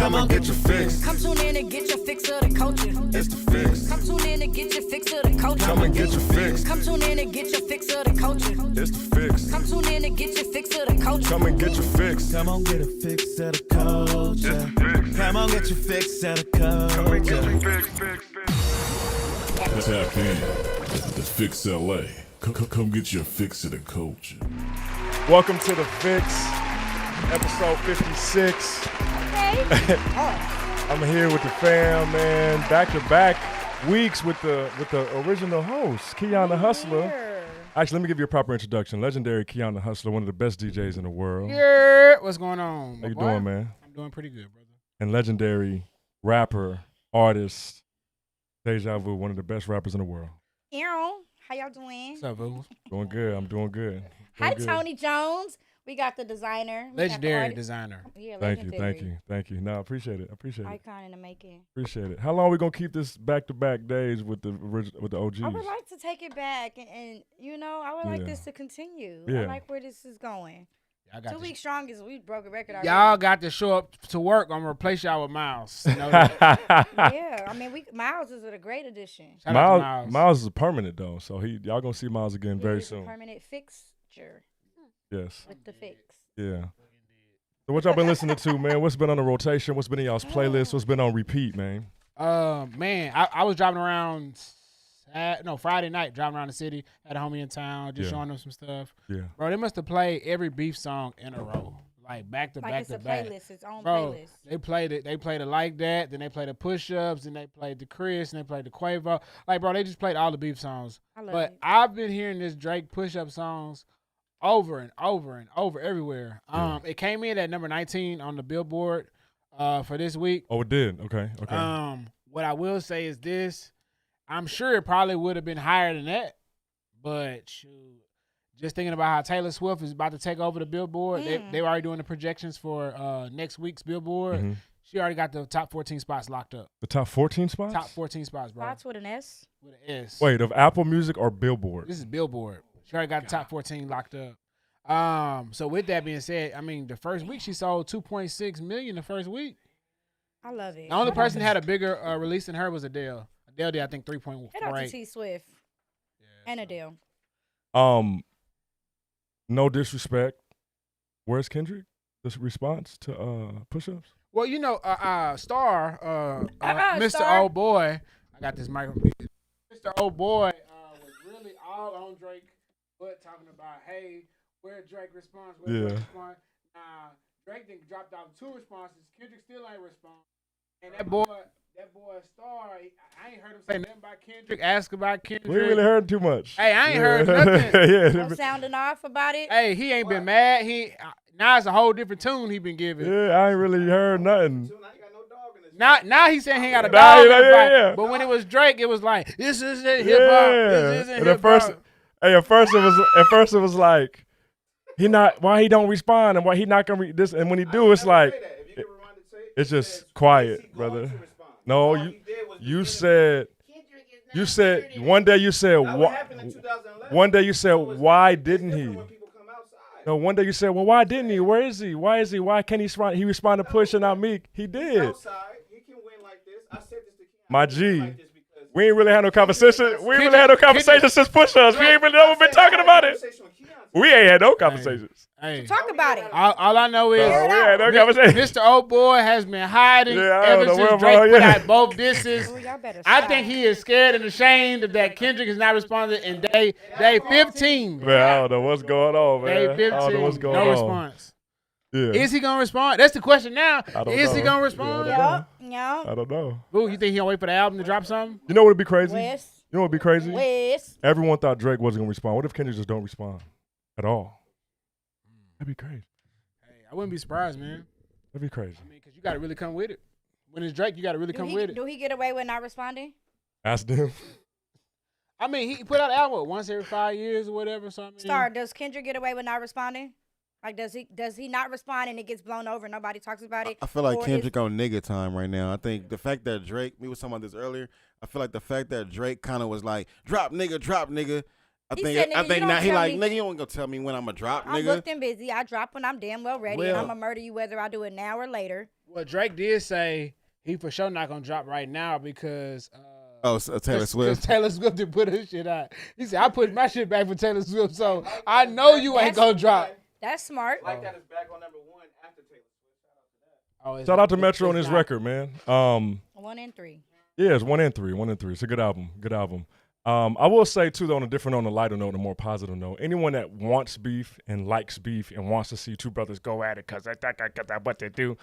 Come on, get your fix. Come tune in and get your fix of the culture. It's the fix. Come tune in and get your fix of the culture. Come and get your fix. Come tune in and get your fix of the culture. It's the fix. Come tune in and get your fix of the culture. Come and get your fix. Come on, get a fix of the culture. It's the fix. Come on, get your fix of the Come and get culture. your fix. Tap in. The Fix LA. Come get your fix of the culture. Welcome to the Fix, episode 56. Okay. I'm here with the fam, man. Back-to-back weeks with the original host, Keon the Hustler. Actually, let me give you a proper introduction. Legendary Keon the Hustler, one of the best DJs in the world. Yeah, what's going on? How you doing, man? I'm doing pretty good, brother. And legendary rapper, artist, Deja Vu, one of the best rappers in the world. Aaron, how y'all doing? What's up, boo? Doing good. I'm doing good. Hi, Doing good. Tony Jones. We got the designer. We got the Legendary artist. designer. Yeah, Thank you. legendary. No, I appreciate it. Icon in the making. Appreciate it. How long are we gonna keep this back-to-back days with the OGs? I would like to take it back, and you know, I would like Yeah. this to continue. Yeah. I like where this is going. Y'all got 2 to- weeks strongest. We broke a record already. Y'all got to show up to work. I'm gonna replace y'all with Miles. You know that? Yeah, I mean, Miles is a great addition. Shout out to Miles is permanent though, so y'all gonna see Miles again He very is a soon. permanent fixture Yes. with the fix. Yeah. So what y'all been listening to, man? What's been on the rotation? What's been in y'all's playlist? What's been on repeat, man? Man, I was driving around. Friday night, driving around the city. Had a homie in town, just Yeah. showing them some stuff. Yeah. Bro, they must have played every Beef song in a row, like back to Like back it's to a back. playlist, its own Bro, playlist. they played it. They played it like that. Then they played the push-ups. Then they played the Chris. And they played the Quavo. Like, bro, they just played all the Beef songs. I love But it. I've been hearing this Drake push-up songs over and over and over everywhere. It came in at number 19 on the Billboard for this week. Oh, it did. Okay. What I will say is this: I'm sure it probably would have been higher than that, but shoot, just thinking about how Taylor Swift is about to take over the Billboard, they were already doing the projections for next week's Billboard. Mhm. She already got the top 14 spots locked up. The top 14 spots? Top 14 spots, bro. Spots with an S. With an S. Wait, of Apple Music or Billboard? This is Billboard. She already got the top 14 locked up. So with that being said, I mean, the first week she sold 2.6 million the first week. I love it. The only person that had a bigger release than her was Adele. Adele did, I think, Shout out to 3.48. T Swift and Adele. No disrespect. Where's Kendrick? This response to push-ups? Well, you know, Star, Mr. Star. Old Boy, I got this microphone. Mr. Old Boy was really all on Drake, but talking about, hey, where Drake responds, where Drake responds. Drake then dropped out 2 responses. Kendrick still ain't respond. And that boy Star, I ain't heard him say nothing about Kendrick, ask about Kendrick. We ain't really heard too much. Hey, I ain't heard nothing. No sounding off about it. Hey, he ain't been mad. Now it's a whole different tune he been giving. Yeah, I ain't really heard nothing. Now he's saying he ain't got a Nah, dog in yeah, his yeah, fight. yeah. But when it was Drake, it was like, this isn't hip hop. This isn't And hip hop. at first it was like, why he don't respond and why he not gonna this, and when he do, it's like, it's just quiet, brother. No, you said one day you said why didn't he? No, one day you said, well, why didn't he? Where is he? Why is he? Why can't he respond? He responded push and not me. He did. My G. We ain't really had no conversation. We ain't really had no conversation since push-ups. We ain't really never been talking about it. We ain't had no conversations. Hey, Talk about it. all I know is We ain't had no conversation. Mr. Old Boy has been hiding Yeah, I ever don't know since where, Drake bro, put yeah. out both disses. Ooh, y'all better I stop. think he is scared and ashamed of that Kendrick is not responding in day 15. Man, I don't know what's going on, man. Day I don't know 15, what's going no on. response. Yeah. Is he gonna respond? That's the question now. I don't Is he know. gonna Yeah, respond? I Yeah. I don't know. Ooh, you think he gonna wait for the album to drop something? You know what would be crazy? Wes. You know what would be crazy? Wes. Everyone thought Drake wasn't going to respond. What if Kendrick just don't respond at all? That'd be crazy. Hey, I wouldn't be surprised, man. That'd be crazy. I mean, because you got to really come with it. When it's Drake, you got to really come with it. Do he get away with not responding? Ask them. I mean, he put out an album once every 5 years or whatever. So I mean, Star, does Kendrick get away with not responding? Like, does he not respond and it gets blown over and nobody talks about it? I feel like Or Kendrick on nigga time right now. I think the fact that Drake, we was talking about this earlier. I feel like the fact that Drake kind of was like, drop nigga. I He think said, "Nigga, you now don't he tell like, me." nigga, you ain't gonna tell me when I'm gonna drop, I'm nigga. booked and busy. I drop when I'm damn well ready, and Well- I'm gonna murder you whether I do it now or later. Well, Drake did say he for sure not gonna drop right now because So Taylor Because Swift. Taylor Swift did put her shit out. He said, I put my shit back for Taylor Swift, so I know you ain't gonna drop. That's smart. Like that is back on number 1 after Taylor Swift. Oh, Shout out to Metro on his record, man. 1 and 3. Yeah, it's 1 and 3. 1 and 3. It's a good album. Good album. I will say too, though, on a lighter note, a more positive note, anyone that wants beef and likes beef and wants to see two brothers go at it because that's what they do,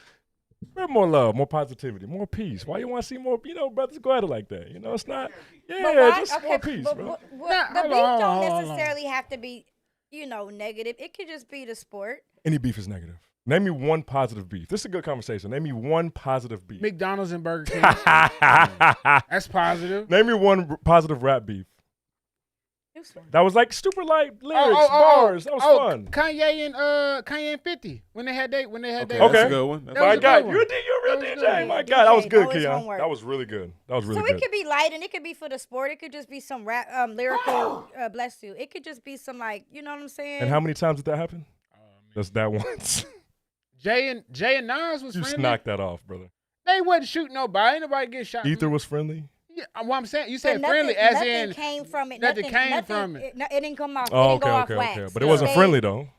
spread more love, more positivity, more peace. Why you want to see more, brothers go at it like that? It's not, just more peace, bro. The beef don't necessarily have to be, negative. It could just be the sport. Any beef is negative. Name me one positive beef. This is a good conversation. Name me one positive beef. McDonald's and Burger King. That's positive. Name me one positive rap beef. That was like super light lyrics, bars. That was fun. Kanye and 50 when they had Okay, their Okay. that's a good one. That My was a God, good you're one. a real That was DJ. good. My God, that was DJ good, knows his Keon. homework. That was really good. That was really So good. it could be light and it could be for the sport. It could just be some rap, lyrical, bless you. It could just be some you know what I'm saying? And how many times did that happen? That's that once. Jay and Nas was You friendly. knocked that off, brother. They wasn't shooting nobody. Ain't nobody get shot. Ether was friendly. Yeah, what I'm saying, you But said friendly as nothing in came from it. nothing came from it. It didn't come off. Oh, it didn't go off wax. okay. But it wasn't friendly though.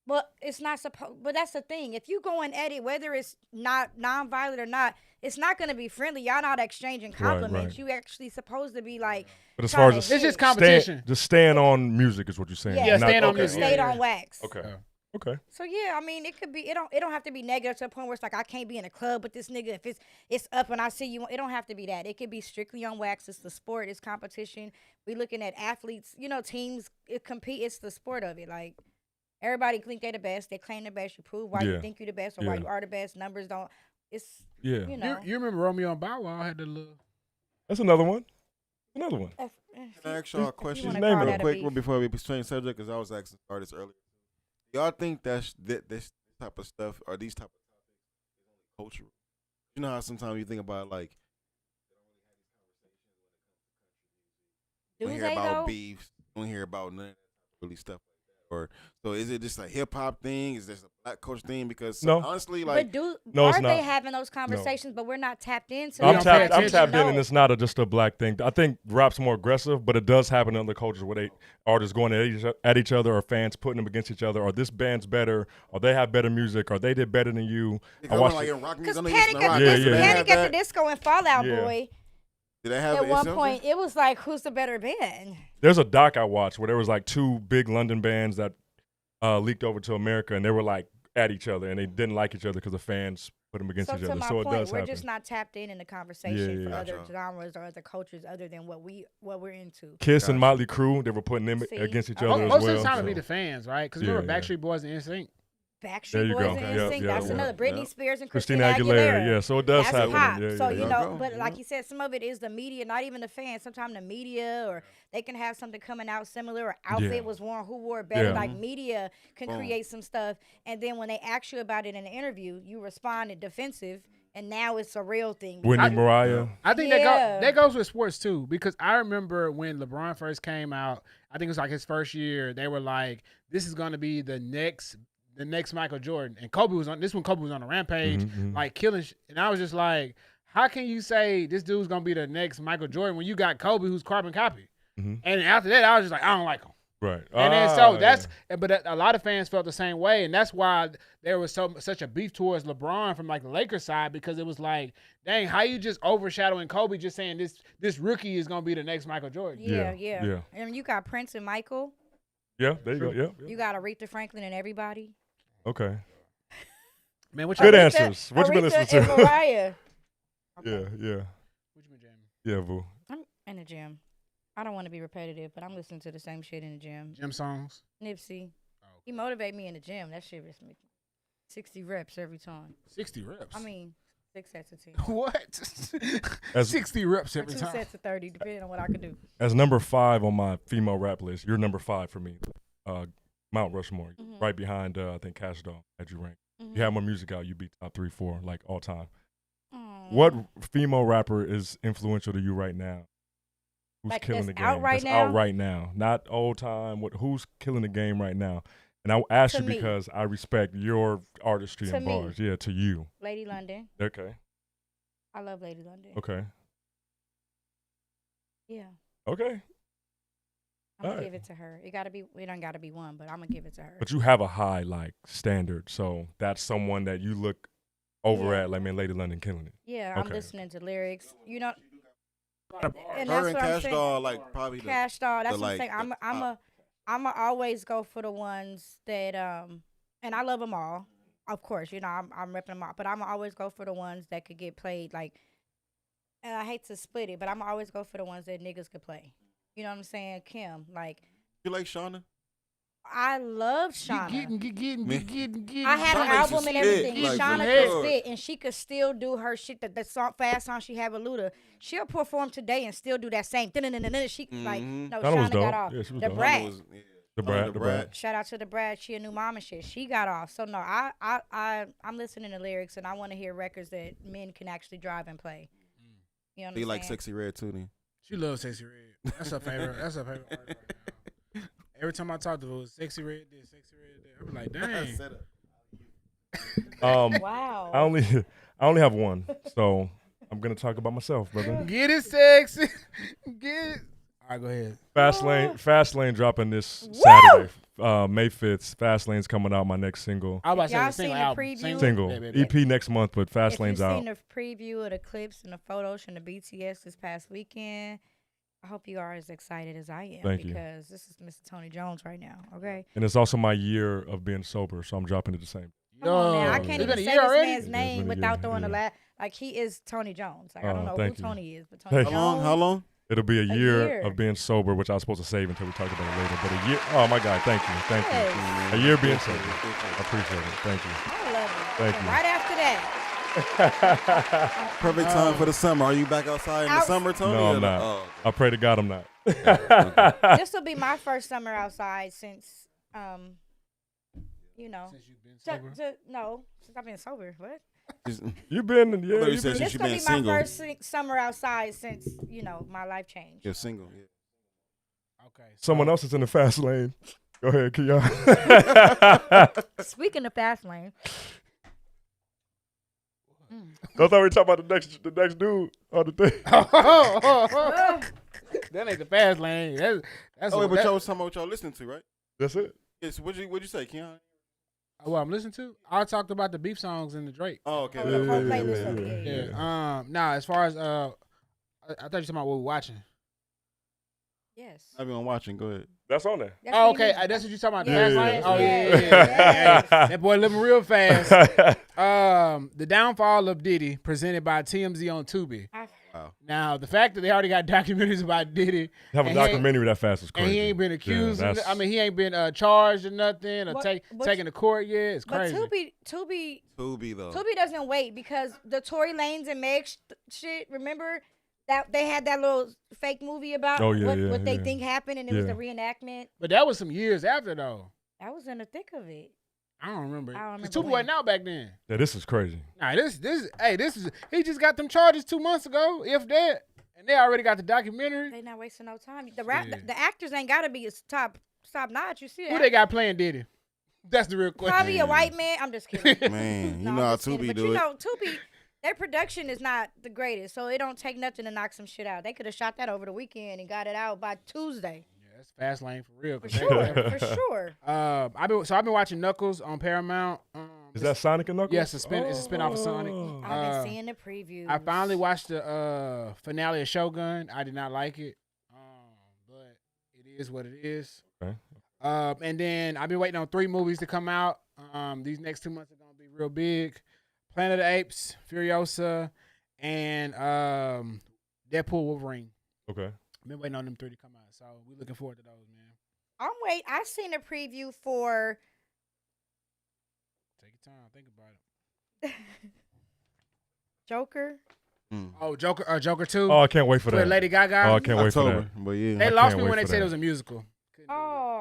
But it's not supposed. But that's the thing. If you go and edit, whether it's not nonviolent or not, it's not going to be friendly. Y'all not exchanging compliments. right. You actually supposed to be like. But as far as trying to It's just hit. competition. just staying on music is what you're saying. Yeah, staying on okay, music. Stayed Yeah. on wax. Okay. Yeah. Okay. So yeah, I mean, it could be. It don't have to be negative to the point where it's like I can't be in a club with this nigga if it's up and I see you. It don't have to be that. It could be strictly on wax. It's the sport. It's competition. We looking at athletes. Teams. It compete. It's the sport of it. Like everybody think they the best. They claim the best. You prove why you think you the best or why you are the best. Numbers don't. It's Yeah. You remember Romeo and Bow Wow had the little. That's another one. Another one. Can I ask y'all a question wanna call real that a quick beef. before we change subject? Because I was asking artists earlier. Y'all think this type of stuff or these type of topics is only cultural? You know how sometimes you think about like do don't they hear about though? beefs, don't hear about none of that really stuff like that. Or so is it just a hip hop thing? Is this a black culture thing? Because No. honestly, But like No, it's are they not. having those conversations? But we're not tapped into. I'm don't that. pay I'm attention. tapped in, and it's not just a black thing. I think rap's more aggressive, but it does happen in other cultures where artists going at each other, or fans putting them against each other, or this band's better, or they have better music, or they did better than you. I watched like it. in rock Because music, I know Panic you listen to rock. Yeah, Did they have Panic at that? the Disco and Fallout Yeah. Boy. Did they have At it one something? point, it was like, who's the better band? There's a doc I watched where there was like two big London bands that leaked over to America, and they were like at each other, and they didn't like each other because the fans put them against So each to other. my So it point, does we're happen. just not tapped in the conversation Yeah, for yeah. other Gotcha. genres or other cultures other than what we're into. Kiss and Gotcha. Motley Crue, they were putting them See? against each Oh, other as Most well. of the time, so. it be the fans, right? Because Yeah, remember yeah. Backstreet Boys and NSYNC. There Backstreet you Boys go. and Yeah, NSYNC, yeah, that's yeah. another. Britney Yeah. Spears and Christina Aguilera, yeah. So it does That's happen. pop. Yeah, So yeah, you yeah. know, but Yeah. like you said, some of it is the media, not even the fans. Sometimes the media, or they can have something coming out similar, or outfit Yeah. was worn, who wore it better. Yeah. Like media can Boom. create some stuff, and then when they ask you about it in an interview, you responded defensive, and now it's a real thing. Whitney Mariah. I think Yeah. that goes with sports too, because I remember when LeBron first came out. I think it was like his first year. They were like, "This is going to be the next Michael Jordan," and Kobe was on this when Kobe was on a rampage, Mhm. like killing. And I was just like, "How can you say this dude's going to be the next Michael Jordan when you got Kobe who's carbon copy?" Mhm. And after that, I was just like, "I don't like him." Right. And then yeah. but a lot of fans felt the same way, and that's why there was such a beef towards LeBron from like the Lakers side, because it was like, dang, how you just overshadowing Kobe, just saying this rookie is gonna be the next Michael Jordan. Yeah. And you got Prince and Michael. Yeah, there you go. Yeah. You got Aretha Franklin and everybody. Okay. Man, what Good you answers. What you been Aretha listening and to? Mariah. Yeah, yeah. What you been jamming? Yeah, Vu. I'm in the gym. I don't want to be repetitive, but I'm listening to the same shit in the gym. Gym songs. Nipsey. Oh. He motivate me in the gym. That shit was me 60 reps every time. 60 reps. I mean, 6 sets of 10. what? As- 60 reps Or every 2 time. sets of 30, depending on what I can do. As number 5 on my female rap list, you're number 5 for me. Mount Rushmore, Mhm. right behind I think Cash Doll had you ranked. Mhm. You have more music out, you beat top 3, 4 like all time. Aw. What female rapper is influential to you right now? Who's Like killing that's the game? out right That's now? out right now, not old time. Who's killing the game right now? And I asked To you me. because I respect your artistry To and me. bars. Yeah, to you. Lady London. Okay. I love Lady London. Okay. Yeah. Okay. I'm gonna Alright. give it to her. It don't gotta be one, but I'm gonna give it to her. But you have a high like standard, so that's someone that you look over Yeah. at. Like, man, Lady London killing it. Yeah, I'm Okay. listening to lyrics. You know, And and Her that's and what I'm Cash saying. Doll, like probably the Cash Doll. That's the, what I'm like, saying. the I'm a always go for the ones that and I love them all. Of course, you know I'm repping them all, but I'm always go for the ones that could get played. Like, and I hate to split it, but I'm always go for the ones that niggas could play. You know what I'm saying? Kim, like You like Shauna? I love Shauna. Getting. I had Shauna an album used to and spit, everything. like, Shauna for could sure. spit, and she could still do her shit. The song, fast song she had with Luda, she'll perform today and still do that same. She like Mhm. no, Shauna was Shauna got dope. off. Yeah, she was The dope. Brat. Shauna was- yeah. The Shauna Brat, the Brat. Shout out to the Brad. She a new mom and shit. She got off. So no, I'm listening to lyrics and I want to hear records that men can actually drive and play. You know what He I'm like saying? Sexy Red too, then. She loves Sexy Red. That's her favorite. That's her favorite artist right now. Every time I talk to her, it was Sexy Red this, Sexy Red that. I be like, dang. Set up. Wow. I only have one, so I'm gonna talk about myself, brother. Get it sexy. Get it. All right, go ahead. Fast Lane dropping this Saturday, May 5th. Fast Lane's coming out. My next single. I was about to say Y'all the single seen the album. preview? Single Yeah, baby. EP next month, but Fast If Lane's you've out. seen the preview of the clips and the photos from the BTS this past weekend, I hope you are as excited as I am Thank you. because this is Mr. Tony Jones right now. Okay. And it's also my year of being sober, so I'm dropping it the same. Come on now. I Yo, can't it's even been say a this year already? man's Yeah, name it's been a without year, throwing the yeah. last. Like, he is Tony Jones. Like, I don't know who thank you. Tony is, but Tony Thank Jones. you. How long? It'll be a year year. of being sober, which I was supposed to save until we talk about it later. But a year. Oh my God, thank you. Yes. A year being sober. I appreciate it. Thank you. I love it. Thank And you. right after that, Perfect time for the summer. Are you back outside in the Out- summer, Tony? No, or I'm the- not. Oh, I pray to God I'm not. this will be my first summer outside since, you know, Since you've been sober. no, since I've been sober. What? just- You've been, thought yeah. you You've said been. since This you gonna been be my single. first summer outside since my life changed. You're single. Yeah. Okay. Someone else is in the fast lane. Go ahead, Keon. Speaking of fast lane, I thought we were talking about the next dude on the thing. That ain't the fast lane. That's Oh, wait, but that- y'all was talking about what y'all listening to, right? That's it. Yes. What'd you say, Keon? what I'm listening to. I talked about the beef songs and the Drake. Oh, okay. Oh, the whole Yeah, playlist yeah, of yeah, it. Yeah. Now as far as I thought you were talking about what we're watching. Yes. I've been watching. Go ahead. That's on there. That's Oh, what he okay. means. That's what you're talking about. Yeah, The fast yeah, lane? Oh, yeah. yeah. Yes. That boy living real fast. The downfall of Diddy, presented by TMZ on Tubi. Now, the fact that they already got documentaries about Diddy, Have a and he ain't- documentary that fast is crazy. and he ain't been accused. Yeah, of, that's- I mean, he ain't been charged or nothing or But- taken to court yet. It's But crazy. Tubi Tubi though. Tubi doesn't wait because the Tory Lanez and Meg shit. Remember that they had that little fake movie about Oh, yeah, what, yeah, what they yeah. think happened, and it was Yeah. a reenactment. But that was some years after, though. I was in the thick of it. I don't remember. I don't 'Cause remember Tubi when. wasn't out back then. Yeah, this is crazy. Nah, this is he just got them charges 2 months ago, if that, and they already got the documentary. They not wasting no time. The Yeah. the actors ain't gotta be top notch. You see Who that? they got playing Diddy? That's the real question. Probably a white man. I'm just kidding. Man, you No, know I'm how just kidding. Tubi But do you it. know, Tubi, their production is not the greatest, so it don't take nothing to knock some shit out. They could have shot that over the weekend and got it out by Tuesday. Yeah, that's fast lane for real. For 'cause they- sure, for sure. I've been watching Knuckles on Paramount. Is that Sonic and Knuckles? Yes, it's a spin-off of Sonic. Oh. I've been seeing the previews. I finally watched the finale of Shogun. I did not like it, but it is what it is. Okay. And then I've been waiting on 3 movies to come out. These next 2 months are gonna be real big: Planet of the Apes, Furiosa, and Deadpool Wolverine. Okay. I've been waiting on them 3 to come out, so we're looking forward to those, man. I seen a preview for Take your time, think about it. Joker. Oh, Joker 2. Oh, I can't wait for with that. Lady Gaga. Oh, I can't wait for October, that. but yeah. They I lost can't me wait when they for said that. it was a musical.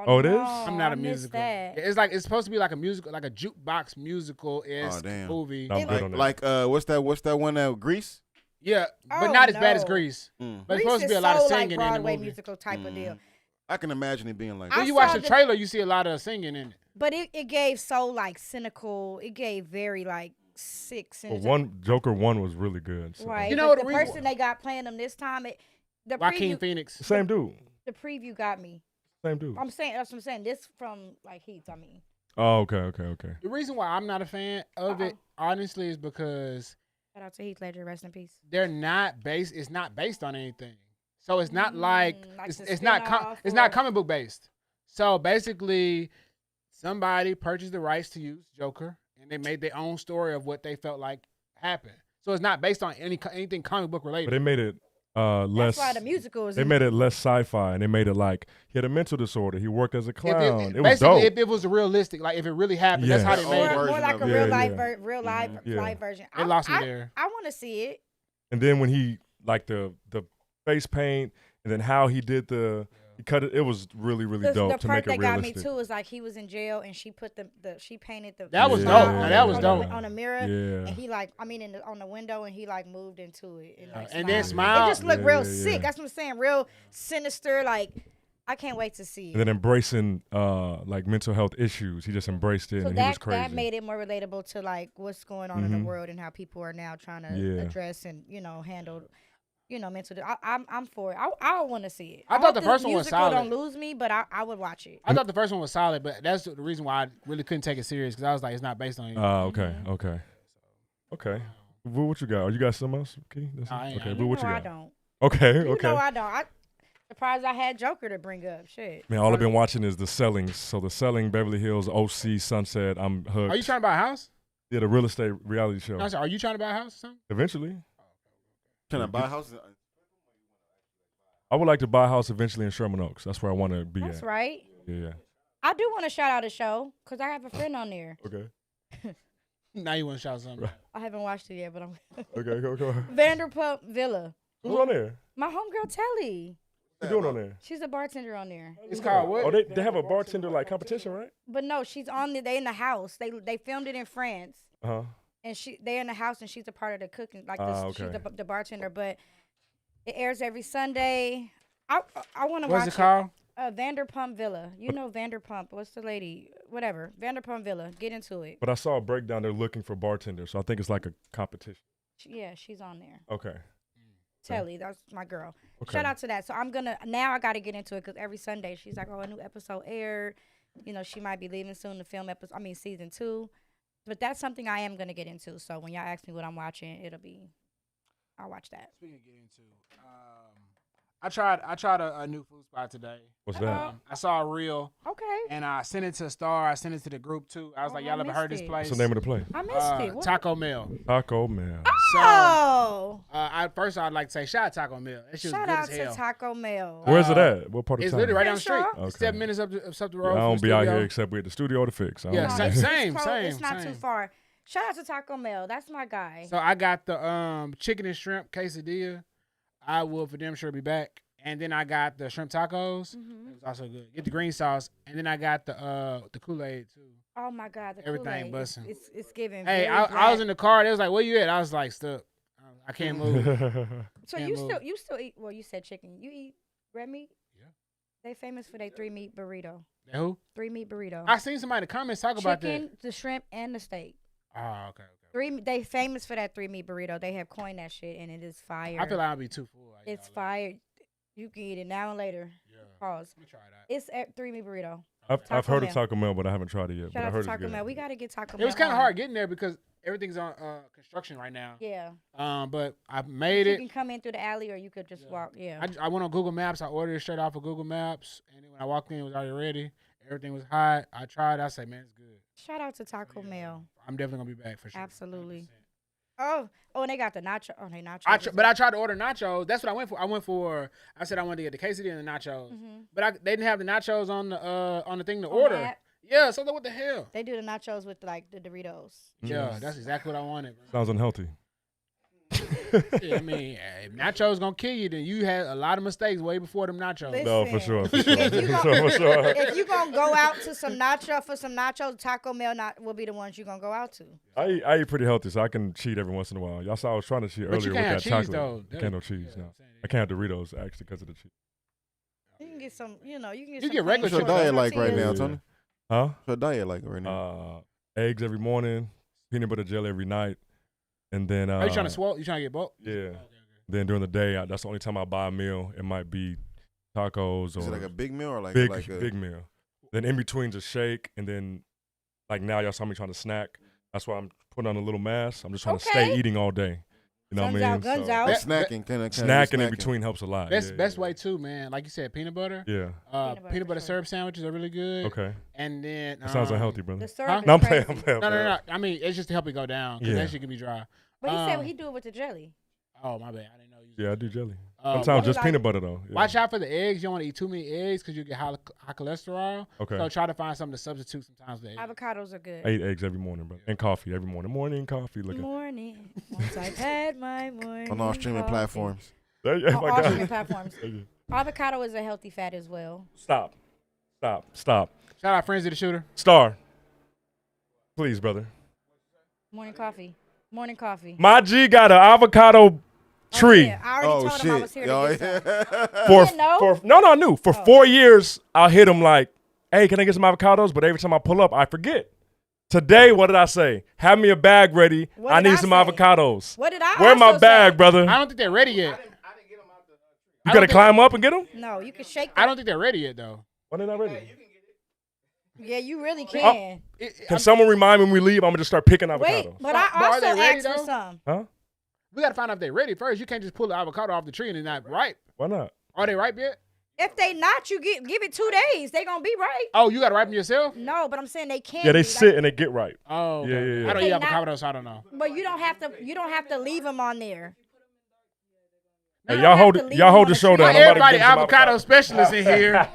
Oh, it is? no, I'm not I a missed musical. that. It's supposed to be like a musical, like a jukebox musical Oh, damn. movie. I'm good on that. Like what's that one that Grease? Yeah, but Oh, not as bad as no. Grease. Mm. But it's Grease supposed to be is a lot of so, singing like in Broadway the movie. musical type of deal. I can imagine it being like I When you saw watch the the- trailer, you see a lot of singing in it. But it gave so like cynical. It gave very like sick. Well, Joker 1 was really good. So. Right. You know but the the reason- person they got playing them this time, the Joaquin preview, Phoenix. Same dude. the preview got me. Same dude. I'm saying that's what I'm saying. This from like Heat. I mean, Oh, okay. The reason why I'm not a fan of it, honestly, is because shout out to Heath Ledger. Rest in peace. they're not based. It's not based on anything. So it's not like the it's not spin-off it's not or- comic book based. So basically, somebody purchased the rights to use Joker, and they made their own story of what they felt like happened. So it's not based on anything comic book related. But they made it less. That's why the musical is. They made it less sci-fi, and they made it like he had a mental disorder. He worked as a clown. It was basically, dope. if it was realistic, like if it really happened, that's how they Yeah. made More, it. more like a Yeah, real life, yeah. real life, Yeah. live version. It lost me there. I want to see it. And then when he like the face paint, and then how he did he cut it. It was really dope The to part make it that got me realistic. too is like he was in jail and she put she painted the. That was Yeah, dope. yeah, Now, that was on dope. on a mirror. Yeah. And he like, I mean, on the window, and he like moved into it. And, like, And then smiled. smiled. It just looked Yeah, real yeah, sick. yeah. That's what I'm saying. Real sinister. Like, I can't wait to see it. And then embracing like mental health issues. He just embraced it, So and he was crazy. that made it more relatable to like what's going on in the world and how people are now trying to Yeah. address and handle mental. I'm for it. I want to see it. I thought hope the first one was musical solid. Don't lose me, but I would watch it. I thought the first one was solid, but that's the reason why I really couldn't take it serious because I was like, it's not based on anything. Okay. Vu, what you got? You got something else? Okay, I ain't- okay. you Vu, what you I got? don't. Okay, You okay. know I don't. I surprised I had Joker to bring up. Shit. Man, all I've been watching is the sellings. So the selling, Beverly Hills, OC, Sunset. I'm hooked. Are you trying to buy a house? Yeah, the real estate reality show. No, are you trying to buy a house or something? Eventually, Can I buy a house? I would like to buy a house eventually in Sherman Oaks. That's where I want to be That's at. right. Yeah. I do want to shout out a show because I have a friend on there. Okay. Now you want to shout something. I haven't watched it yet, but I'm Okay. Go. Vanderpump Villa. Who's on there? My homegirl Telly. What you doing on there? She's a bartender on there. It's called what? Oh, they have a bartender like competition, right? But no, she's on the. They in the house. They filmed it in France, Uh huh. and they're in the house, and she's a part of the cooking. Like Ah, this, okay. she's the bartender. But it airs every Sunday. I want to watch What's it called? Vanderpump Villa. You know Vanderpump. What's the lady? Whatever. Vanderpump Villa. Get into it. But I saw a breakdown. They're looking for bartenders, so I think it's like a competition. Yeah, she's on there. Okay. Telly, that's my girl. Okay. Shout out to that. So I got to get into it because every Sunday she's like, oh, a new episode aired. She might be leaving soon to film season 2. But that's something I am gonna get into. So when y'all ask me what I'm watching, I'll watch that. Speaking of getting into, I tried a new food spot today. What's that? I saw a reel Okay. and I sent it to Star. I sent it to the group too. I was Oh, like, I y'all ever heard this missed it. place? What's the name of the place? I missed it. What? Taco Mill. Taco Man. So, Oh, first I'd like to say shout out Taco Mill. That shit was shout good out as to hell. Taco Mill. Where's it at? What part of It's town? literally right down the street. Crenshaw? It's Okay. 7 minutes up the Yeah, road. I from don't the be out studio. here except we at the studio to fix. I Yeah, don't No, be- same. It's not too far. Shout out to Taco Mill. That's my guy. So I got the chicken and shrimp quesadilla. I will for damn sure be back. And then I got the shrimp tacos. Mhm. It was also good. Get the green sauce. And then I got the Kool-Aid too. Oh my God, the Everything Kool-Aid. bussin'. It's giving. Hey, very I was black. in the car. They was like, "Where you at?" I was like, "Stuck. I can't move." So can't you move. still eat? Well, you said chicken. You eat red meat? Yeah. They famous for their 3-meat burrito. They who? 3-meat burrito. I seen somebody in the comments talk about that. Chicken, the shrimp, and the steak. Oh, okay. They famous for that 3-meat burrito. They have coined that shit, and it is fire. I feel like I'll be too full. Like, it's y'all fire. You can eat it now and later. Yeah. Pause. Let me try that. It's a 3-meat burrito. I've Taco heard Bell. of Taco Bell, but I haven't tried it yet. Shout but I out heard to Taco it's Bell. good. We gotta get Taco Bell. It was kind of on. hard getting there because everything's on construction right now. Yeah. But I made You it. can come in through the alley, or you could just walk. Yeah. I went on Google Maps. I ordered it straight off of Google Maps, and then when I walked in, it was already ready. Everything was hot. I tried. I said, "Man, it's good." Shout out to Taco Bell. I'm definitely gonna be back for sure. Absolutely. 100%. Oh, and they got the nacho. Oh, they nachos. But I tried to order nachos. That's what I went for. I said I wanted to get the quesadilla and the nachos, but they didn't have the nachos on the thing to On the order. app? Yeah, so what the hell? They do the nachos with like the Doritos. Yeah, that's exactly what I wanted. bro. Sounds unhealthy. Yeah, I mean, if nachos gonna kill you, then you had a lot of mistakes way before them nachos. Listen. No, for sure. For sure. If you For gon- sure, for sure. If you gonna go out to some nachos, Taco Bell will be the ones you gonna go out to. I eat pretty healthy, so I can cheat every once in a while. Y'all saw I was trying to cheat But you earlier can't have with that cheese, chocolate. though. I can't have cheese, Yeah, no. I'm saying. I can't have Doritos, actually, because of the cheese. You can get some, you can get You some get regular plain What's your sugar. diet like right now, tortillas. Tony? Huh? What's your diet like right now? Eggs every morning, peanut butter jelly every night, and then. Are you trying to swallow? You trying to get bulk? Yeah. Okay. Then during the day, that's the only time I buy a meal. It might be tacos or Is it like a big meal or like big a big meal. Then in between's a shake, and then like now y'all saw me trying to snack. That's why I'm putting on a little mass. I'm just trying to stay eating all day. You know Guns what I mean? out, guns So, out. But snacking? snacking in between helps a lot. Best way too, man. Like you said, peanut butter. Yeah. Peanut butter syrup sandwiches are really good. Okay. And then That sounds unhealthy, brother. The syrup Huh? is No, I'm crazy. playing. No. I mean, it's just to help it go down because that shit can be dry. But he said he do it with the jelly. Oh my bad, I didn't know. You Yeah, I do jelly. What Sometimes just about- peanut butter though. Yeah. Watch out for the eggs. You don't want to eat too many eggs because you get high cholesterol. Okay. So try to find something to substitute sometimes with eggs. Avocados are good. I eat eggs every morning, bro, and coffee every morning. Morning coffee. Look at. Morning. Once I've had my morning. on all streaming coffee. platforms. Oh On my all God. streaming platforms. Avocado is a healthy fat as well. Stop. Shout out Frenzy the Shooter. Star. Please, brother. Morning coffee. Morning coffee. My G got an avocado tree. Yeah, I already told him I was here to get some. For, didn't know? for no, I knew. For 4 years, I'll hit him like, hey, can I get some avocados? But every time I pull up, I forget. Today, what did I say? Have me a bag ready. What I did need I some say? avocados. What did I Where my also bag, say? brother? I don't think they're ready yet. You got to climb up and get them? No, you can shake I that. don't think they're ready yet though. Why they not ready? Yeah, you really can. Can someone remind me when we leave? I'm going to just start picking avocados. Wait, but But I are also they ready, asked for though? some. Huh? We gotta find out if they're ready first. You can't just pull the avocado off the tree and they're not ripe. Why not? Are they ripe yet? If they not, you give it 2 days. They gonna be right. Oh, you gotta ripen yourself? No, but I'm saying they can. Yeah, they be, sit and they get right. Oh, okay. Yeah. I don't They eat not- avocado, so I don't know. But you don't have to leave them on there. Hey, You y'all don't hold have it. to Y'all leave hold them the on show the down. tree. I'm about to Everybody get some avocado specialist in here.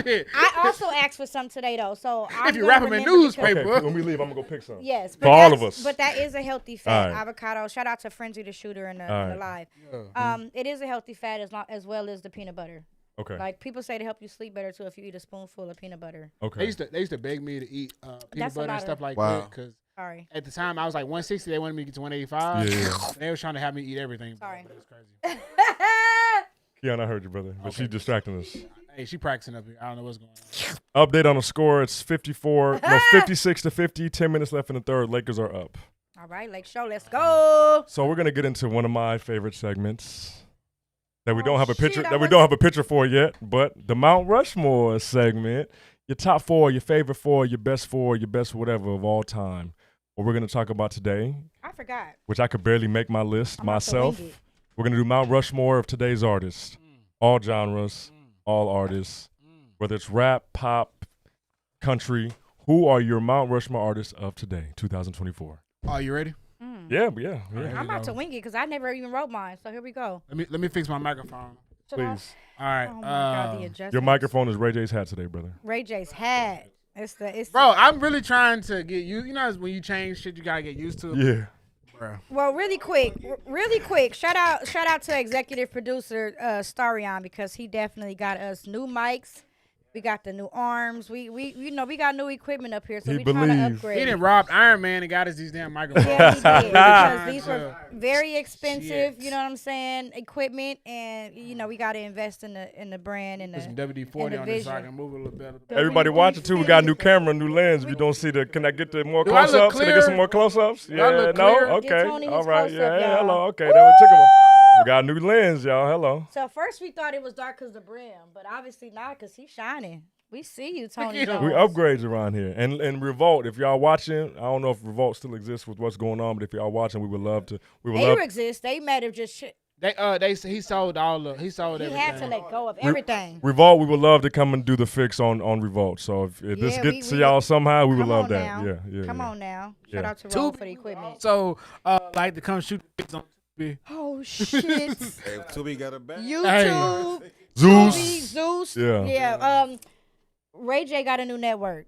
Shit. I also asked for some today though, so I'm you gonna wrap 'em in remember because- newspaper. Okay, when we leave, I'm gonna go pick some. Yes, For all of that's- us. But that is a healthy fat. All right. Avocado. Shout out to Frenzy the Shooter in the All live. It is a healthy fat as well as the peanut butter. Okay. Like people say to help you sleep better too if you eat a spoonful of peanut butter. They Okay. used to beg me to eat peanut That's a butter lot and stuff of- like Wow. that because Sorry. at the time I was like 160. They wanted me to get to 185. Yeah. They was trying to have me eat everything. Sorry. It's crazy. Keon, I heard you, brother. But she's distracting us. Hey, she practicing up here. I don't know what's going on. Update on the score. It's 56 to 50. 10 minutes left in the third. Lakers are up. All right, Lake Show, let's go. So we're gonna get into one of my favorite segments that we Oh, don't have a shit, picture I that we was- don't have a picture for yet, but the Mount Rushmore segment. Your top 4, your favorite 4, your best 4, your best whatever of all time. What we're gonna talk about today, I forgot. which I could barely make my list I'm about to myself. wing it. We're gonna do Mount Rushmore of today's artists, all genres, all artists, whether it's rap, pop, country. Who are your Mount Rushmore artists of today, 2024? Oh, you ready? Yeah. I'm about to wing it because I never even wrote mine. So here we go. Let me fix my microphone. Should I- Please. All right. Oh my God, the adjustments. Your microphone is Ray J's hat today, brother. Ray J's hat. It's Bro, I'm really trying to get you. You know, when you change shit, you gotta get used to it. Yeah. Bro. Well, really quick. Shout out to executive producer Starreon because he definitely got us new mics. We got the new arms. We got new equipment up here, so He we trying to believe. upgrade. He done robbed Iron Man and got us these damn microphones. Yeah, he did because these were So, very expensive. Shit. You know what I'm saying? Equipment, and we got to invest in the brand and Put some the. WD-40 on this so I vision. can move a little better. Everybody watching too. We got a new camera, new lens. If you don't see the, can I get the more Do I look close-ups? Can I get clear? some more close-ups? I Yeah, look no, clear? Get okay, Tony his all right, close-up, yeah, y'all. hello, okay. Then we took him. We got a new lens, y'all. Hello. So first we thought it was dark because the brim, but obviously not because he's shining. We see you, Tony at him. Jones. We upgrades around here, and Revolt. If y'all watching, I don't know if Revolt still exists with what's going on, but if y'all watching, we would love to. We would They love. exist. They might have just. He sold He everything. had to let go of everything. Revolt, we would love to come and do the fix on Revolt. So if this Yeah, gets to we- y'all somehow, we would Come love on that. now. Yeah. Come on now. Shout Yeah. out to Roll for the equipment. So, like to come shoot pics on TV. Oh shit! Hey, Tubi got a bag. YouTube, Zeus. Tubi, Zeus. Yeah. Yeah. Ray J got a new network.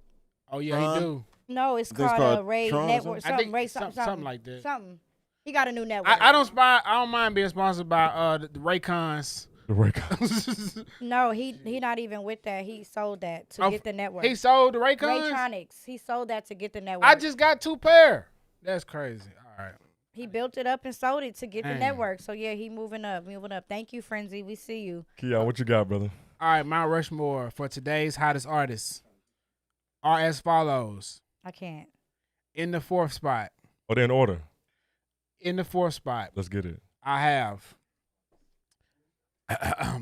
Oh yeah, he do. No, it's I think it's called called Ray Tron or Network. I Something. think Ray something. something like that. Something. He got a new network. I don't mind being sponsored by the Raycons. The Raycons. No, he not even with that. He sold that to Oh, get the network. He sold the Raycons. Raytronics. He sold that to get the network. I just got 2 pair. That's crazy. All right. He built it up and sold it to get the Dang. network. So yeah, he moving up. Thank you, Frenzy. We see you. Keon, what you got, brother? All right, Mount Rushmore for today's hottest artists. are as follows. I can't. In the fourth spot. Oh, they're in order. In the fourth spot, Let's get it. I have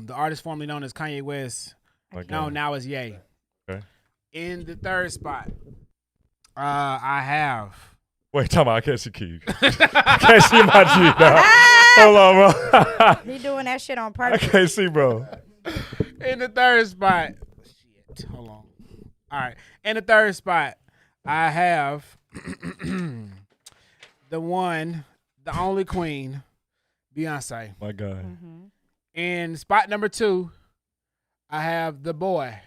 the artist formerly known as Kanye West. Okay. No, now it's Ye. Okay. In the third spot, I have. Wait, time out. I can't see Key. I can't see my G now. Hold on, bro. He doing that shit on I purpose. can't see, bro. In the third spot. Shit. Hold on. All right. In the third spot, I have the one, the only queen, Beyonce. My God. Mm-hmm. In spot number 2, I have the boy,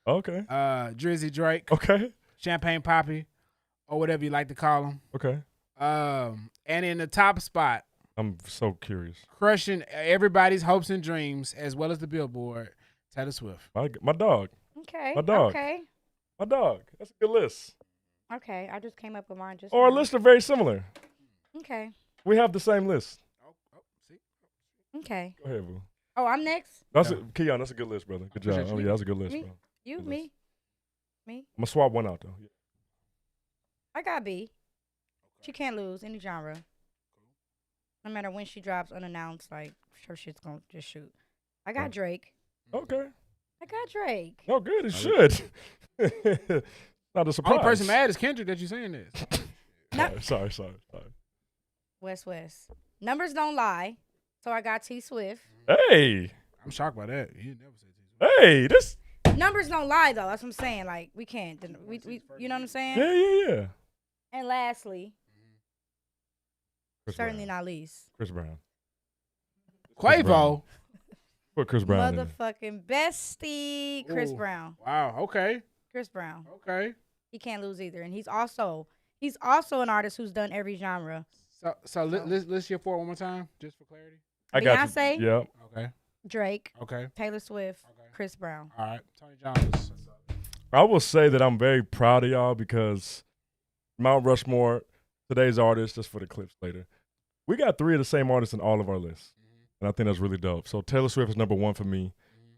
Okay. Drizzy Drake, Okay. Champagne Poppy, or whatever you like to call him. Okay. And in the top spot, I'm so curious. crushing everybody's hopes and dreams, as well as the Billboard, Taylor Swift. My dog. Okay. My dog. Okay. My dog. That's a good list. Okay. I just came up with mine just. Or our now. lists are very similar. Okay. We have the same list. See? Okay. Go ahead, boo. Oh, I'm next. That's Keon, that's a good list, brother. Good job. Appreciate Oh, you. yeah, that's a good list, Me? bro. You, Good me, list. me. I'm going to swap one out, though. Yeah. I got B. She can't lose any genre. No matter when she drops unannounced, like her shit's gonna just shoot. I got Right. Drake. Okay. I got Drake. Oh, good. It should. Not a surprise. Only person mad is Kendrick that you saying this. Sorry. West. Numbers don't lie. So I got T Swift. Hey. I'm shocked by that. You never said Hey, this. Numbers don't lie though. That's what I'm saying. Like we can't. We you know what I'm saying? Yeah. And lastly, Chris certainly Brown. not least, Chris Brown. Quavo. Brown. Put Chris Brown in there. motherfucking bestie, Chris Ooh. Brown. Wow. Okay. Chris Brown. Okay. He can't lose either, and he's also an artist who's done every genre. So list your 4 one more time, just for clarity. I got Beyonce? you. Yep. Okay. Drake, Okay. Taylor Swift, Okay. Chris Brown. All right. Tony Jones. I will say that I'm very proud of y'all because Mount Rushmore, today's artist, just for the clips later, we got 3 of the same artists in all of our lists. And I think that's really dope. So Taylor Swift is number 1 for me.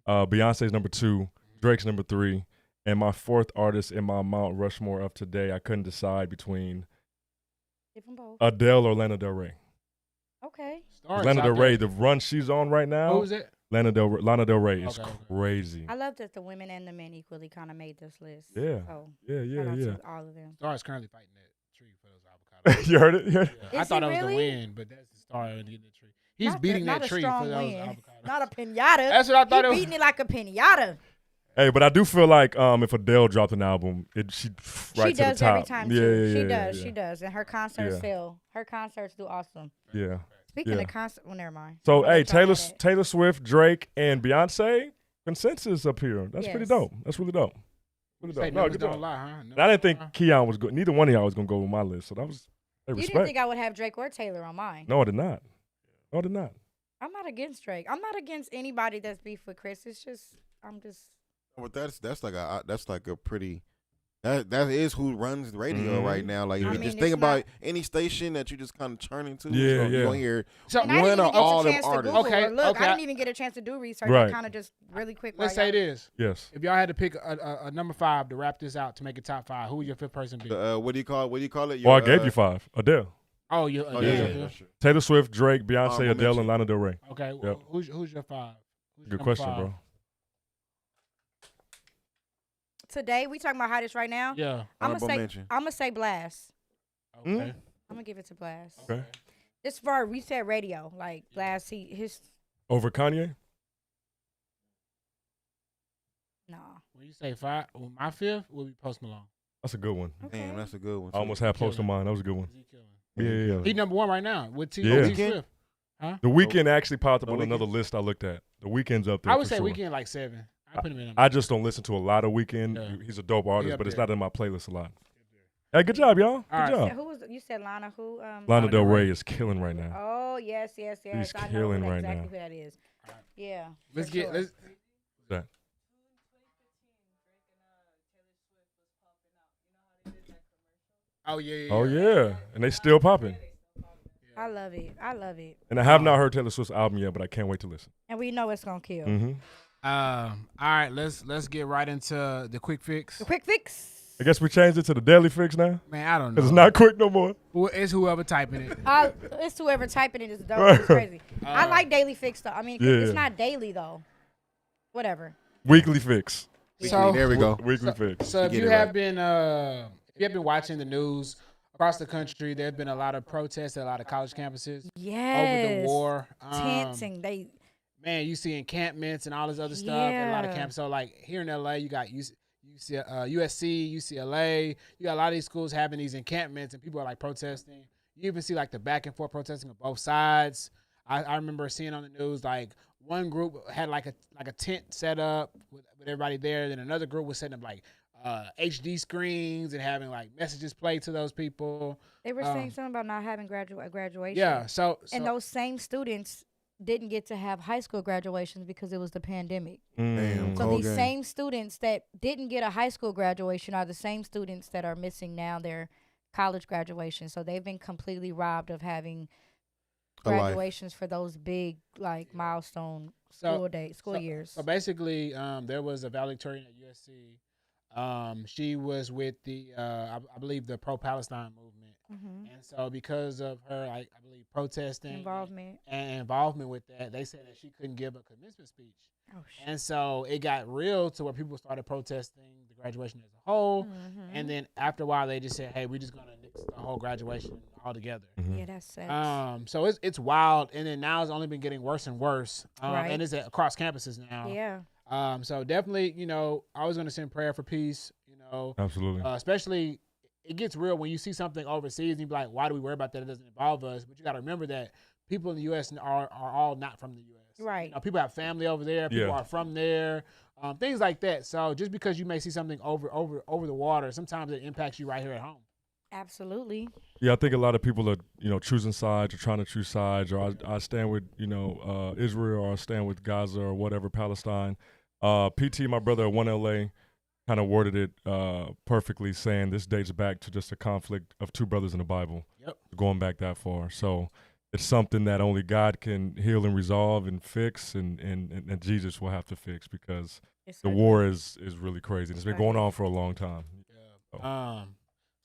Beyonce's number 2. Drake's number 3. And my 4th artist in my Mount Rushmore of today, I couldn't decide between Give them both. Adele or Lana Del Rey. Okay. Stars Lana out Del there. Rey, the run she's on right now, Who is it? Lana Del Rey is Okay. crazy. I love that the women and the men equally kind of made this list. Yeah. So Yeah. shout out to all of them. Stars currently fighting that tree for those avocados. You heard it? Yeah. I Is thought he it was really? the wind, but that's the star getting the tree. He's Not beating not that a tree for strong those win. avocados. Not a pinata. That's what I thought He it was. beating it like a pinata. Hey, but I do feel like if Adele dropped an album, she right She to the does top. every time yeah, too. Yeah, She yeah, does. yeah. She does. And her concerts Yeah. sell. Her concerts do awesome. Yeah. Speaking Yeah. of concert, well, never mind. So I'm gonna hey, let y'all have it. Taylor Swift, Drake, and Beyonce consensus up here. That's pretty Yes. dope. That's really dope. Really Say dope. No, numbers good don't job. lie, huh? And I didn't think Keon was good. Neither one of y'all was gonna go with my list. So that was You respect. didn't think I would have Drake or Taylor on mine. No, I did not. No, I did not. I'm not against Drake. I'm not against anybody that's beef with Chris. It's just I'm just But that's like a pretty that is who runs the radio Mhm. right now. Like if I you mean, just it's think about not- any station that you just kind of turn into, Yeah, you're yeah. gonna hear So and I one didn't or even get all a them chance to artists. Google Okay, or look. okay. I didn't even get a chance to do research. Right. I kind of just really quick. let's while say y'all- this. Yes. If y'all had to pick a number 5 to wrap this out to make it top 5, who would your 5th person be? what do you call it? Oh, I Your, gave you 5. Adele, Oh, you. Oh, yeah, yeah. Taylor Swift, Drake, Beyonce, Honorable Adele, mention. and Lana Del Rey. Okay. Yep. Who's your 5? Who's Good number question, 5? bro. Today we talking about hottest right now. Yeah. I'm Honorable gonna say mention. I'm gonna say Blast. Okay. Mm. I'm gonna give it to Blast. Okay. This for our reset radio. Like Blast, his Over Kanye? nah. When you say 5, well, my 5th will be Post Malone. That's a good one. Okay. Damn, that's a good one. I almost had Post in mind. That was a good one. He killing. Yeah. He number 1 right now with T. Yeah. T Swift. The Weeknd actually popped up The on another Weeknd? list I looked at. The Weeknd's up there. I would for say sure. Weekend like 7. I put him in. I just don't listen to a lot of Weeknd. Yeah. He's a dope artist, up but it's there. not in my playlist a lot. Hey, good job, y'all. Good All right. job. Who was you said Lana? Who? Lana Del Rey is killing right now. Oh yes. She's I know killing right exactly now. who that is. Yeah. Let's for get. sure. Let's. That. Oh yeah. Oh yeah, and they still popping. I love it. I love it. And I have not heard Taylor Swift's album yet, but I can't wait to listen. And we know it's gonna kill. Mm-hmm. All right. Let's get right into the quick fix. The quick fix. I guess we changed it to the daily fix now Man, I don't know. because it's not quick no more. It's whoever typing it. It's whoever typing it is dope. It's crazy. I like daily fix though. I mean, 'cause Yeah. it's not daily though. Whatever. Weekly fix. So there we go. Weekly fix. So if Get you it have right. been watching the news across the country, there's been a lot of protests at a lot of college campuses Yes. over the war. Tenting. Man, you see encampments and all this other stuff at a lot of Yeah. campuses. So like here in LA, you got USC, UCLA. You got a lot of these schools having these encampments, and people are like protesting. You even see like the back and forth protesting on both sides. I remember seeing on the news like one group had like a tent set up with everybody there. Then another group was setting up like HD screens and having like messages played to those people. They were saying something about not having graduation. Yeah. So And those same students didn't get to have high school graduations because it was the pandemic. Damn, So cold these game. same students that didn't get a high school graduation are the same students that are missing now their college graduation. So they've been completely robbed of having A life. graduations for those big like milestone school years. So basically, there was a valedictorian at USC. She was with the, I believe, the pro-Palestine movement. And so because of her, I believe, protesting Involvement. and involvement with that, they said that she couldn't give a commencement speech. Oh, shit. And so it got real to where people started protesting the graduation as a whole. And then after a while, they just said, hey, we're just going to nix the whole graduation altogether. Yeah, that's sad. So it's wild. And then now it's only been getting worse and worse. Right. And it's across campuses now. Yeah. So definitely, I was going to send prayer for peace, Absolutely. especially it gets real when you see something overseas and you be like, why do we worry about that? It doesn't involve us. But you got to remember that people in the U.S. are all not from the U.S. Right. People have family over there. People Yeah. are from there. Things like that. So just because you may see something over the water, sometimes it impacts you right here at home. Absolutely. Yeah, I think a lot of people are, choosing sides or trying to choose sides, or I stand with, Israel, or I stand with Gaza or whatever, Palestine. PT, my brother at 1LA, kind of worded it perfectly, saying this dates back to just a conflict of two brothers in the Bible. Yep. Going back that far. So it's something that only God can heal and resolve and fix, and Jesus will have to fix, because the war is really crazy. It's been going on for a long time.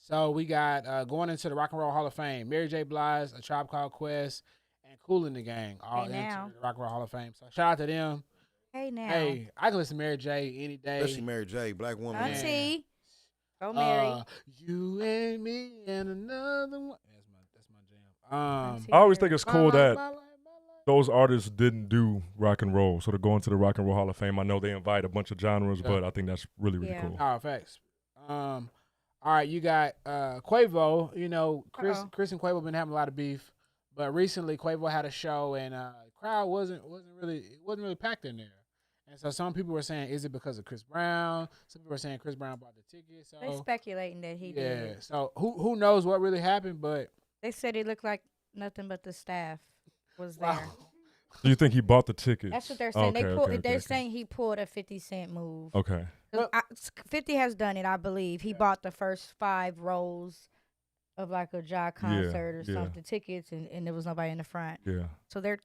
So we got going into the Rock and Roll Hall of Fame, Mary J. Blige, A Tribe Called Quest, and Kool and the Gang all Hey, into now. the Rock and Roll Hall of Fame. So shout out to them. Hey now. Hey, I can listen to Mary J. any day. Especially Mary J, black woman. Auntie. Auntie. Go Mary. You and me and another one. That's my jam. Auntie I always Mary. think it's cool that those artists didn't do rock and roll, so to go into the Rock and Roll Hall of Fame, I know they invite a bunch of genres, but I think that's really Yeah. cool. Oh, facts. All right, you got Quavo. Chris and Quavo been having a lot of beef, but recently Quavo had a show and the crowd wasn't really packed in there. And so some people were saying, is it because of Chris Brown? Some people were saying Chris Brown bought the ticket. So They speculating that he yeah. did. So who knows what really happened? But They said it looked like nothing but the staff was there. wow. Do you think he bought the tickets? That's what they're saying. Okay, They're saying he pulled a 50 Cent move. Okay. 'Cause 50 has done it, I believe. He bought the first 5 rows of like a Ja concert or yeah. something, tickets, and there was nobody in the front. Yeah. So they're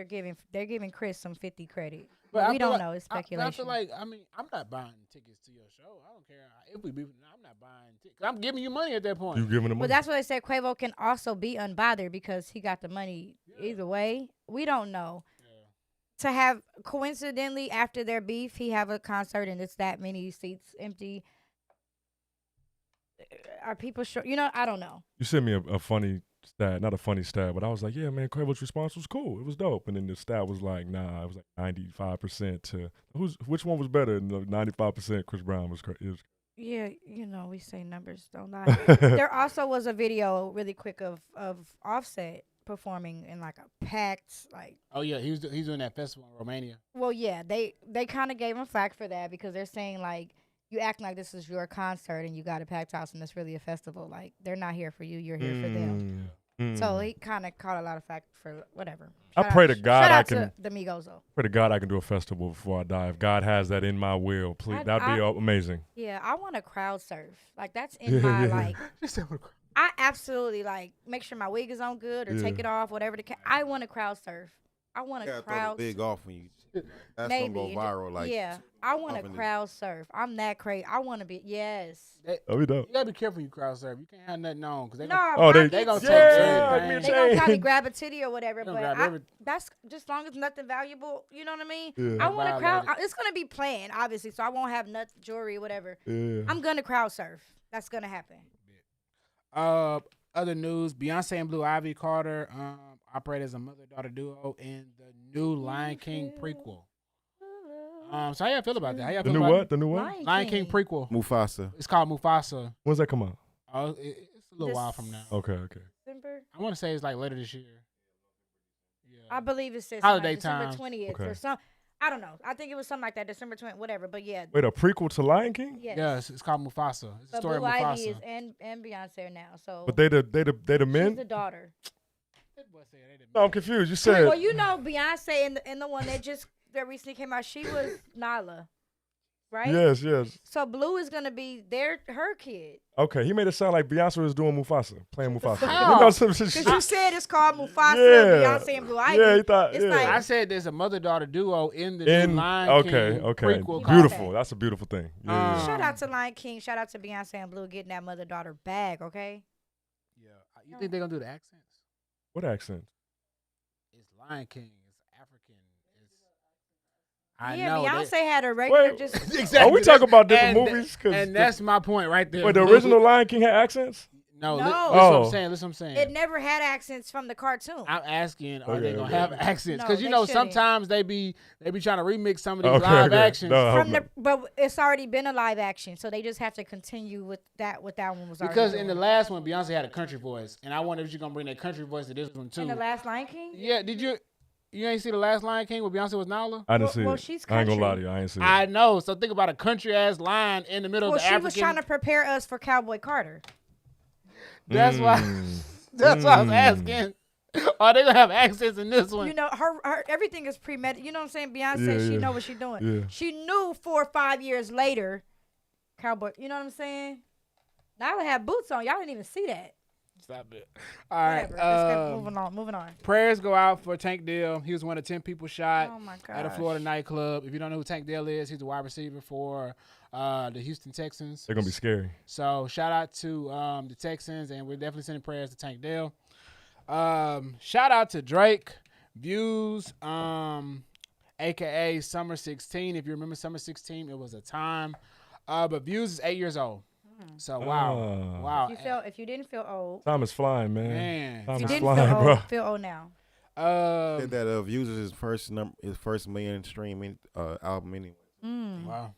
giving Chris some 50 credit. But But I we feel don't like- know. It's I speculation. feel like, I'm not buying tickets to your show. I don't care if we beef. I'm not buying tickets. I'm giving you money at that point. You giving him But money? that's what they said. Quavo can also be unbothered because he got the money either way. We don't know. To have coincidentally after their beef, he have a concert and it's that many seats empty. Are people sure? I don't know. You sent me a funny stat, not a funny stat, but I was like, yeah, man, Quavo's response was cool. It was dope. And then the stat was like, nah, it was like 95% to which one was better? And the 95% Chris Brown was crazy. Yeah, we say numbers don't lie. There also was a video really quick of Offset performing in like a packed like. Oh yeah, he's doing that festival in Romania. Well, yeah, they kind of gave him flack for that because they're saying like you acting like this is your concert and you got a packed house and it's really a festival. Like they're not here for you, you're here for them. So he kind of caught a lot of flack for whatever. I pray to God shout I out can. to the Migos though. Pray to God I can do a festival before I die. If God has that in my will, please, that'd be amazing. Yeah, I want to crowd surf. Like that's in my like. I absolutely like make sure my wig is on good or take it off, whatever I want to crowd surf. I want You to gotta throw crowd. the big off when you. That's Maybe gonna go viral. Like yeah, I want to off in the- crowd surf. I'm that crazy. I want to be yes. Oh, we dope. You gotta be careful when you crowd surf. You can't have nothing on because they No, Oh, they They gonna pockets, take yeah, everything. like me they gonna probably chain. grab a titty or whatever. They But gonna grab everything. that's just as long as nothing valuable. You know what I mean? Yeah. I want to crowd. Violated. It's gonna be planned, obviously, so I won't have nut jewelry or whatever. Yeah. I'm gonna crowd surf. That's gonna happen. Other news: Beyonce and Blue Ivy Carter operate as a mother-daughter duo in the new Lion King prequel. So how y'all feel about that? How y'all The feel new about what? The new what? Lion King prequel? Mufasa. It's called Mufasa. When's that come out? It's a little while from now. Okay. December. I want to say it's like later this year. Yeah. I believe it says Holiday like December time. 20th Okay. or something. I don't know. I think it was something like that, December 20th, whatever. But yeah, Wait, a prequel to Lion King? yes. Yes, it's called Mufasa. It's the But story Blue of Mufasa. Ivy is and Beyonce are now. So But they the she's men? the daughter. No, I'm confused. You said Well, you know Beyonce and the one that recently came out, she was Nyla, right? yes. So Blue is gonna be her kid. Okay, he made it sound like Beyonce was doing Mufasa, playing Mufasa. How? You know, some shit. Cause you said it's called Mufasa, Yeah. Beyonce and Blue Ivy. Yeah, he thought. It's yeah. like I said there's a mother-daughter duo in the new Lion okay, King okay, prequel. called- beautiful. That's a beautiful thing. Yeah, shout out to Lion King, shout out to Beyonce and Blue getting that mother daughter bag. Okay. Yeah. You think they're gonna do the accents? What accent? It's Lion King. It's African. I yeah, know. Beyonce had a regular Wait. just. Exactly. Are we talking about different And- movies? 'Cause And that's my point right there. wait, the original Lion King had accents? No, No. listen what Oh. I'm saying. Listen what I'm saying. It never had accents from the cartoon. I'm asking, are they Okay, gonna okay. have accents? No, Because you they know shouldn't. sometimes they be trying to remix some of these Okay, live okay. actions. No, I hope From not. but it's already been a live action, so they just have to continue with that. What that one was already. Because in the doing. last one, Beyonce had a country voice, and I wonder if you're gonna bring that country voice to this one too. in the last Lion King. Yeah, did you ain't see the last Lion King where Beyonce was Nala? I didn't Well- see well, it. she's I ain't gonna lie country. to you. I ain't see it. I know. So think about a country ass lion in the middle Well, of the she African. was trying to prepare us for Cowboy Carter. That's why. That's why I was asking. Are they gonna have accents in this one? You know, her everything is premeditated. You know what I'm saying? Beyonce, Yeah, she yeah. know what she's doing. Yeah. She knew 4 or 5 years later, Cowboy. You know what I'm saying? Now I have boots on. Y'all didn't even see that. Stop it. All right. Whatever. Let's go. Moving on. Prayers go out for Tank Dell. He was one of 10 people shot Oh my god. at a Florida nightclub. If you don't know who Tank Dell is, he's a wide receiver for the Houston Texans. They're gonna be scary. So shout out to the Texans, and we're definitely sending prayers to Tank Dell. Shout out to Drake, Views, aka Summer 16. If you remember Summer 16, it was a time. But Views is 8 years old. So Oh. wow. If you didn't feel old, Time is flying, man. Man. Time if you is didn't flying, feel bro. old, feel old now. Said that Views is his first million streaming album anyway. Wow.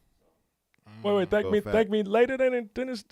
Wait, Go fact. thank me later than it's.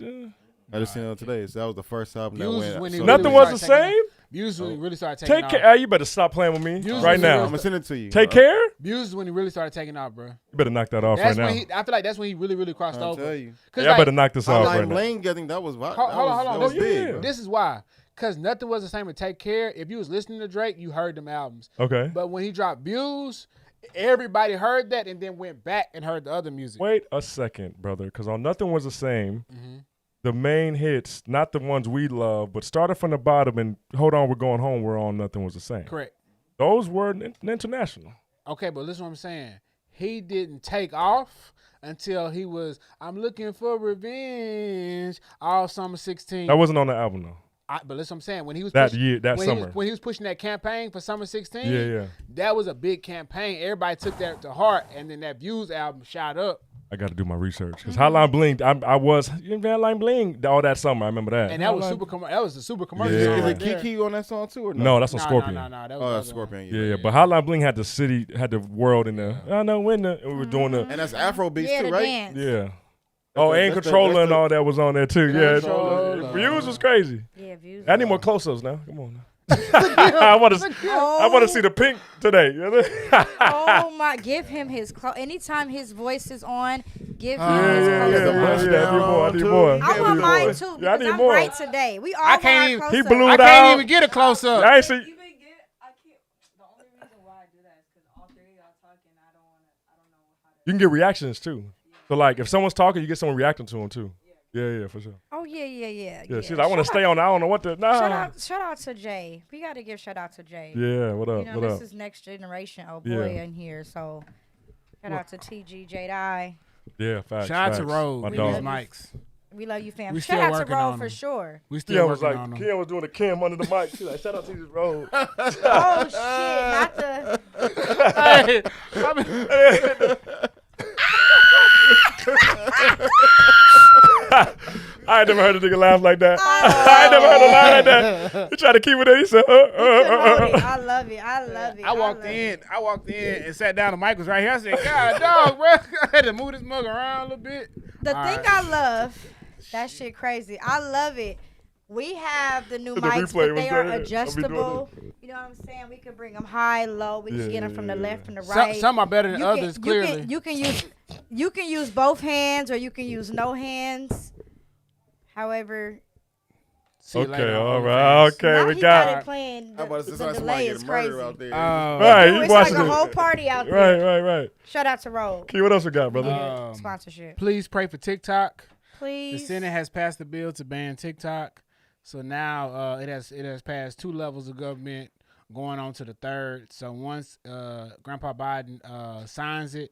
I just seen it today. So that was the first album that Views went. when he so- really Nothing was the started taking same. Views when he really started taking Take off. care. You better stop playing with me Views right was now. I'm gonna send it to you. Take care. Views is when he really started taking off, bro. You better knock that off That's right now. when I feel like that's when he really crossed I'll over. tell you. Cause Y'all like, better knock this off right Hotline now. Bling, I think that was. Hold on. That was Oh, big. yeah. bro. This is why. Because nothing was the same with Take Care. If you was listening to Drake, you heard them albums. Okay. But when he dropped Views, everybody heard that and then went back and heard the other music. Wait a second, brother, because on Nothing Was the Same, Mm-hmm. the main hits, not the ones we love, but started from the bottom and Hold On, We're Going Home, we're on Nothing Was the Same. Correct. Those were international. Okay, but listen to what I'm saying. He didn't take off until he was, I'm looking for revenge, all summer 16. That wasn't on the album, though. But listen what I'm saying. When he was That pushing- year, that when summer. he was pushing that campaign for summer 16, Yeah. that was a big campaign. Everybody took that to heart, and then that Views album shot up. I got to do my research. Because Hotline Bling, I was in Hotline Bling all that summer. I remember that. And that was Hotline- that was a super commercial. Yeah. song Is right it there. Kiki on that song too or no? No, that's on No, Scorpion. No, that was Oh, the that's other one. Scorpion. Yeah, but Hotline Bling had the city, had the world in there. I know when and we were doing the, And that's Afro beats Yeah, too, the right? dance. yeah. Oh, and that's the- Controller that's and the- all that was on there too. Yeah, Controller. Views was crazy. Yeah, views. I need more close-ups now. Come on now. I want to. I want to see the pink today. Oh my! Give him his anytime his voice is on, give him his Yeah, close-up. I need more. I need more. I want mine too because Yeah, I need I'm more. right today. We all I can't want even- our He close-up. blew I it out. can't even get a close up. I ain't see. The only reason why I do that is because all three of y'all talking. I don't know how to. You can get reactions too. So like, if someone's talking, you get someone reacting to them too. Yeah, for sure. Oh yeah. Yeah, she's like, I want to stay on. I don't know what to. Nah. Shout out to Jay. We got to give shout out to Jay. Yeah, what up? You know, what this up? is next generation. Oh boy, Yeah. in here. So shout out to TG Jedi. Yeah, facts. Shout out to facts. Rogue My with dog. his mics. We love you, fam. We Shout still out to working Roll on for him. sure. We still Kim was working like, on him. Kim was doing the Kim under the mic. She's like, shout out to this road. Oh shit, not the. Hey, I mean, I ain't never heard a nigga laugh like that. I ain't never heard a laugh like that. He tried to keep it there. He said, I love it. I love it. I walked in and sat down. The mic was right here. I said, God, dog, bro. I had to move this mug around a little bit. The All thing right. I love, that shit crazy. I love it. We have the new The mics, replay but was they are there. I'll be doing adjustable. You know what I'm saying? We can bring them high, low. We can get them from the left and the Some, right. some are better than others, clearly. You can use both hands or you can use no hands. However, See you Okay, later on all OnlyFans. right. Okay, now we he got it playing. How about The this? Somebody delay is getting crazy. murdered out there. Right, you It's like watching a it. whole party out there. Right. Shout out to Rogue. Key, what else we got, brother? Sponsorship. Please pray for TikTok. The Please. Senate has passed a bill to ban TikTok. So now it has passed 2 levels of government, going on to the 3rd. So once Grandpa Biden signs it,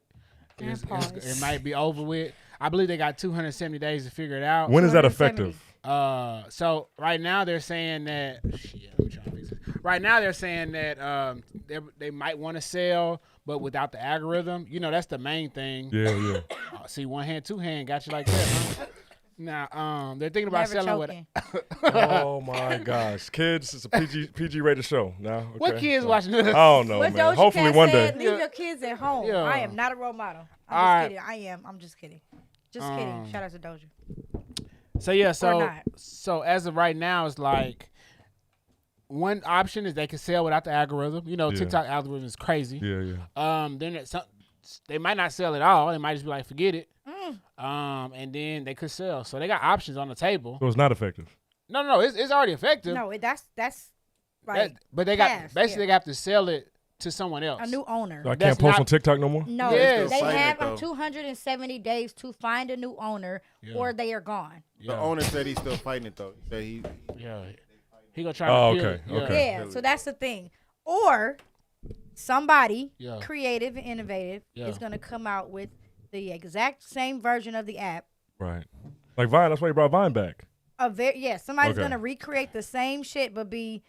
it might be over with. I believe they got 270 days to figure it out. When is that 270. effective? So right now they're saying that I'm trying to fix this. Right now they're saying that they might want to sell, but without the algorithm. You know, that's the main thing. Yeah. See, one hand, two hand, got you like that. Huh? Now, they're thinking about Never selling choking. Oh my gosh, kids! It's a PG rated show now. Okay. What kids so, watching this? I don't know, What man. Doja Hopefully Cat one said, day. leave your kids at home. Yeah. I am not a role model. I'm All just right. kidding. I am. I'm just kidding. Just kidding. Shout out to Doja. So yeah, not. so as of right now, it's like one option is they can sell without the algorithm. You know, Yeah. TikTok algorithm is crazy. Yeah. Then they might not sell at all. They might just be like, forget it. Mm. And then they could sell. So they got options on the table. So it's not effective. No, it's already effective. No, that's like But they got passed, basically they have to sell it to someone else. a new owner. So I That's can't post not- on TikTok no more. No, Yes. they Still fighting have it, though. 270 days to find a new owner, Yeah. or they are gone. The owner said he's still fighting it though. He said He gonna try Oh, to appeal okay, it. Yeah. okay. Yeah, so that's the thing. Or somebody Yeah. creative and innovative Yeah. is gonna come out with the exact same version of the app. Right. Like Vine. That's why you brought Vine back. Somebody's Okay. gonna recreate the same shit but be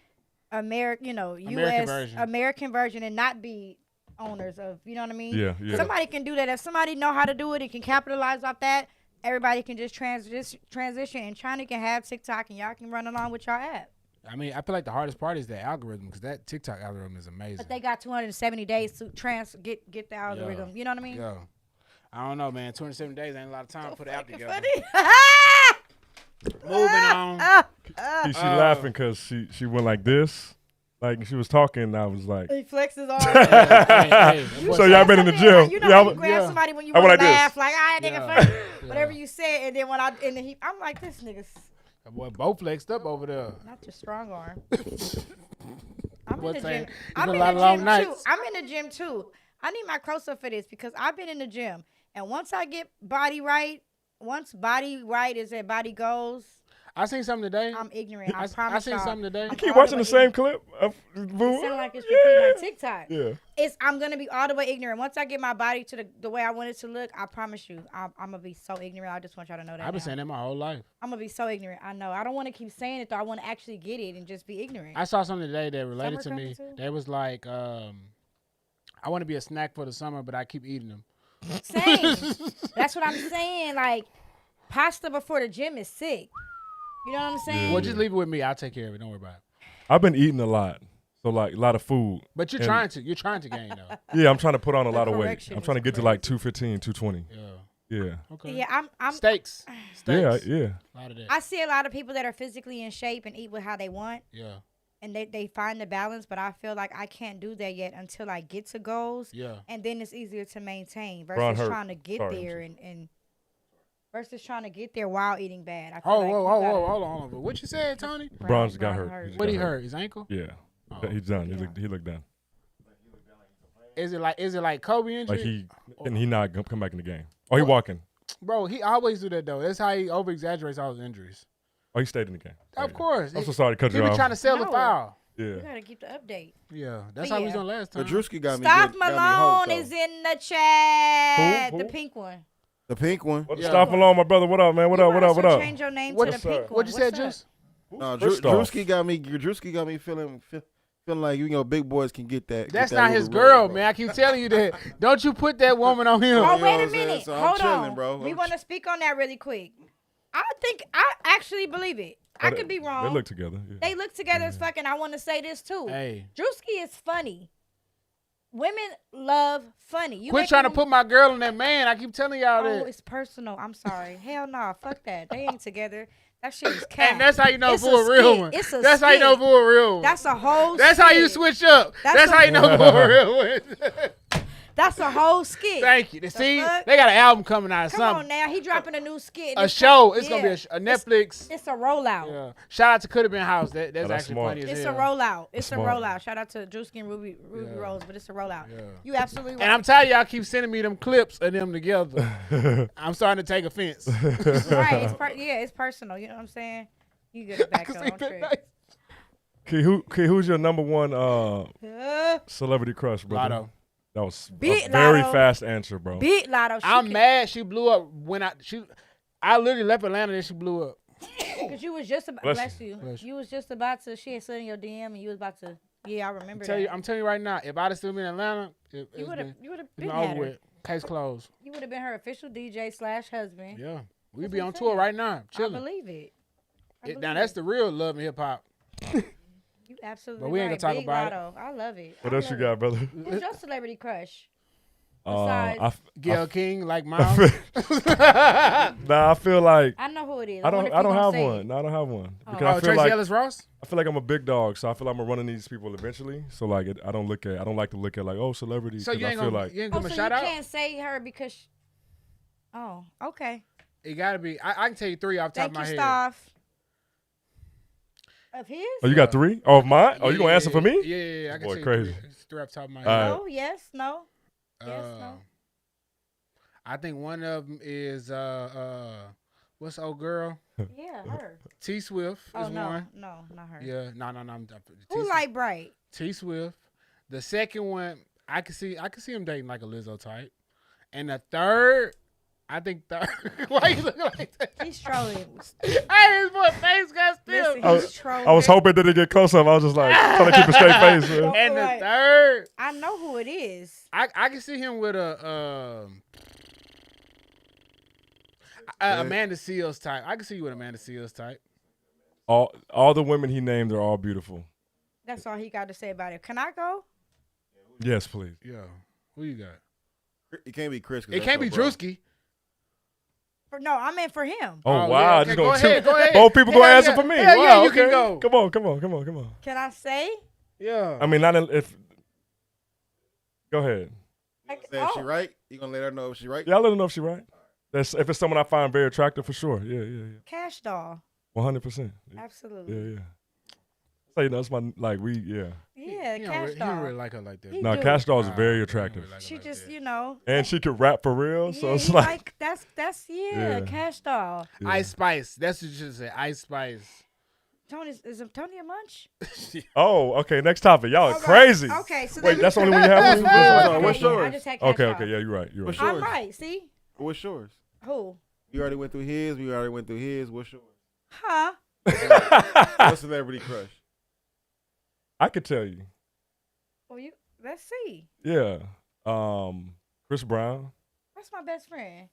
American, American US version. American version and not be owners of, you know what I mean? Yeah. Somebody can do that. If somebody know how to do it and can capitalize off that, everybody can just transition, and China can have TikTok and y'all can run along with y'all app. I mean, I feel like the hardest part is the algorithm because that TikTok algorithm is amazing. But they got 270 days to get the algorithm. You know what I mean? Yeah. I don't know, man. 270 days ain't a lot of time to put it out together. Funny. Moving on. She laughing because she went like this. Like she was talking, and I was like, He flexes all. Hey, so y'all been in the gym? You know Yeah, when you grab somebody when you I want went to like this. laugh, like, nigga, Yeah. funny. Whatever you said, and then I'm like, this nigga's that boy both flexed up over there. not your strong arm. I'm Boy in the saying, gym. it's I'm been in a lot the of long gym too. nights. I'm in the gym too. I need my close up for this because I've been in the gym, and once I get body right, once body right is at body goals, I seen something today. I'm ignorant. I I promise seen y'all. something today. I'm keep all watching way the same ignorant. clip of Boo. It sound like it's repeating my TikTok. Yeah. I'm gonna be all the way ignorant. Once I get my body to the way I want it to look, I promise you, I'm gonna be so ignorant. I just want y'all to know that. I've been now. saying that my whole life. I'm gonna be so ignorant. I know. I don't want to keep saying it though. I want to actually get it and just be ignorant. I saw something today that related to Summer me. cooking too? They was like, I want to be a snack for the summer, but I keep eating them. Same. That's what I'm saying. Like pasta before the gym is sick. You know what I'm saying? Well, just leave it with me. I'll take care of it. Don't worry about it. I've been eating a lot, so like a lot of food. But you're And- trying to. You're trying to gain though. Yeah, I'm trying to put on a The lot of weight. correction I'm trying to is get to like 215, 220. Yeah. Yeah. Okay. Yeah, I'm. Steaks. Yeah, Steaks. yeah. A lot of that. I see a lot of people that are physically in shape and eat with how they want, Yeah. and they find the balance. But I feel like I can't do that yet until I get to goals. Yeah. And then it's easier to maintain Braun versus hurt. trying to get Sorry, I'm there and versus trying to get there while eating bad. I feel Oh, like whoa, you whoa, gotta- whoa, hold on. But what you said, Tony? Bronze got Braun hurt. What he got hurt? His ankle? Yeah. Oh. He's done. Yeah. He looked done. Is it like Kobe injury? Like he not gonna come back in the game. Oh, he walking. Bro, he always do that though. That's how he over exaggerates all his injuries. Oh, he stayed in the game. Of course. I'm so sorry to cut He you been off. trying to sell the No. foul. You Yeah. gotta keep the update. Yeah, that's But how we was yeah. doing last time. But Drewski got me. Stop good- got me Malone hooked, is though. in the chat. Who? The pink one. The pink one. What, Yeah. Stop Malone, my brother. What up, man? What You up? What might up? What also up? Change your name What- to the pink one. What'd you say, What's up? Juice? No, First off, Drewski got me feeling like big boys can get that. That's get that not his Ruby Rose, girl, bro. man. I keep telling you that. Don't you put that woman on him. Oh, You know wait what a I'm saying? minute. So I'm Hold chilling, on. bro. We I'm want to speak on that really quick. I actually believe it. I could be wrong. They look together. Yeah. They look together as fuck, and I want to say this too. Hey. Drewski is funny. Women love funny. You Quit make trying to them- put my girl in that man. I keep telling y'all Oh, that. it's personal. I'm sorry. Hell no. Fuck that. They ain't together. That shit is cat. And that's how you know It's for a real skit. one. It's a That's how you know skit. for a real one. That's a whole That's how you skit. switch up. That's how you know for a real one. That's a whole skit. Thank you. See, fuck? they got an album coming out or Come on something. now. He dropping a new skit. A It's show. called- It's gonna be yeah. a Netflix. It's a rollout. Yeah. Shout out to Could Have Been House. That's that's actually smart. funny as It's hell. a rollout. It's a smart. rollout. Shout out to Drewski and Ruby Yeah. Rose, but it's a rollout. Yeah. You absolutely right. And I'm tired y'all keep sending me them clips of them together. I'm starting to take offense. right. It's personal. You know what I'm saying? You get it back See on that trick. nice- Who's your number one Uh, celebrity crush, brother? Lotto. That was Beat a very Lotto. fast answer, bro. beat Lotto. I'm mad she blew up when I literally left Atlanta and she blew up. Because you was just about, Bless bless you. you. Bless you. You was just about to, she had slid in your DM and you was about to, yeah, I remember that. I'm telling you right now, if I'd have still been in Atlanta, you would have it's been been had over her. with. Case closed. You would have been her official DJ / husband. Yeah. We'd That's be what on I'm tour saying. right now, I chilling. believe it. Now that's the real love in hip hop. You absolutely But we ain't right. gonna talk Big about it. Lotto. I love it. What I else you love got, it. brother? Who's your celebrity crush? I, Besides, Gail King, like Miles. nah, I feel like I know who it is. I wonder don't. if you I don't gonna have say one. it. No, I don't have one Oh. because Oh, I feel Tracy like Ellis Ross? I feel like I'm a big dog, so I feel like I'm running these people eventually. So like, I don't like to look at like, oh, celebrity. So 'cause you I ain't feel gonna like you ain't Oh, give him so a shout you out? can't say her because. Oh, okay. It gotta be. I can tell you 3 off the top Thank of my you, head. Staff. Of his? oh, you got 3? Oh, of mine? Oh, you gonna answer for me? Yeah. I can Boy, tell crazy. you 3 off the top of my head. All right. No. Yes. No. Yes. No. I think one of them is what's the old girl? Yeah, her. T Swift Oh is no, one. no, not her. Yeah, no. Who like Bright? T Swift. The second one, I can see him dating like a Lizzo type. And the third, I think third. Why you looking like that? He's trolling. Hey, his boy face got still. Listen, he's trolling. I was hoping that it get close up. I was just like trying to keep a straight face. Man. And the Right. third, I know who it is. I can see him with a Amanda Seals type. I can see you with Amanda Seals type. All the women he named are all beautiful. That's all he got to say about it. Can I go? Yes, please. Yeah. Who you got? It can't be Chris. 'cause It that's can't your be bro. Drewski. No, I meant for him. Oh, Oh, wow, yeah, just okay, gonna go ahead, go ahead. both people Hell gonna answer yeah. for me. Hell wow, yeah, you can okay. go. Come on. Can I say? Yeah. I mean, not if. Go ahead. Like, Say if she right, you gonna let her know if she right? Yeah, I let her know if she right. That's if it's someone I find very attractive for sure. Yeah. Cash doll. 100%. Absolutely. Yeah. So you know, it's my Yeah, He don't cash really, doll. like her like that. He No, do. Cash Doll is Nah, very he don't attractive, really like her She like just, that. you know. and she could rap for real. So yeah, it's he like, that's Yeah. cash doll. yeah. Ice Spice. That's what you should say. Ice Spice. Tony is it Tony a munch? Oh, okay. Next topic. Y'all are All right. crazy. Okay, so Wait, then- that's the only one you have. Yeah. What's What's yeah, I yours? just had cash Okay. doll. Yeah, you're right. You're What's right. yours? I'm right. See What's yours? who? We already went through his. We already went through his. What's yours? Huh? What's celebrity crush? I could tell you. Well, let's see. Yeah. Chris Brown. That's my best friend.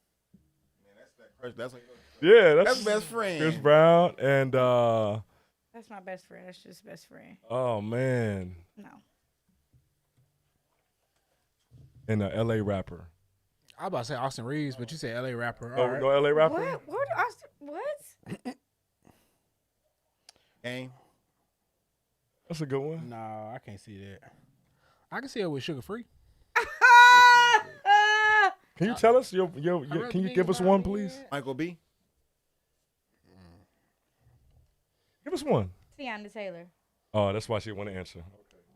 Man, that's that crush. That's like Yeah, that's best friend. Chris Brown and That's my best friend. That's just best friend. oh man, No. and a LA rapper. I was about to say Austin Reeves, but you said LA rapper. Oh, All right. no LA rapper. What? What? Game. That's a good one. No, I can't see that. I can see it with Sugar Free. Can you tell us your rather can you think give us about one, it. please? Michael B. Give us one. Tiana Taylor. Oh, that's why she want to answer.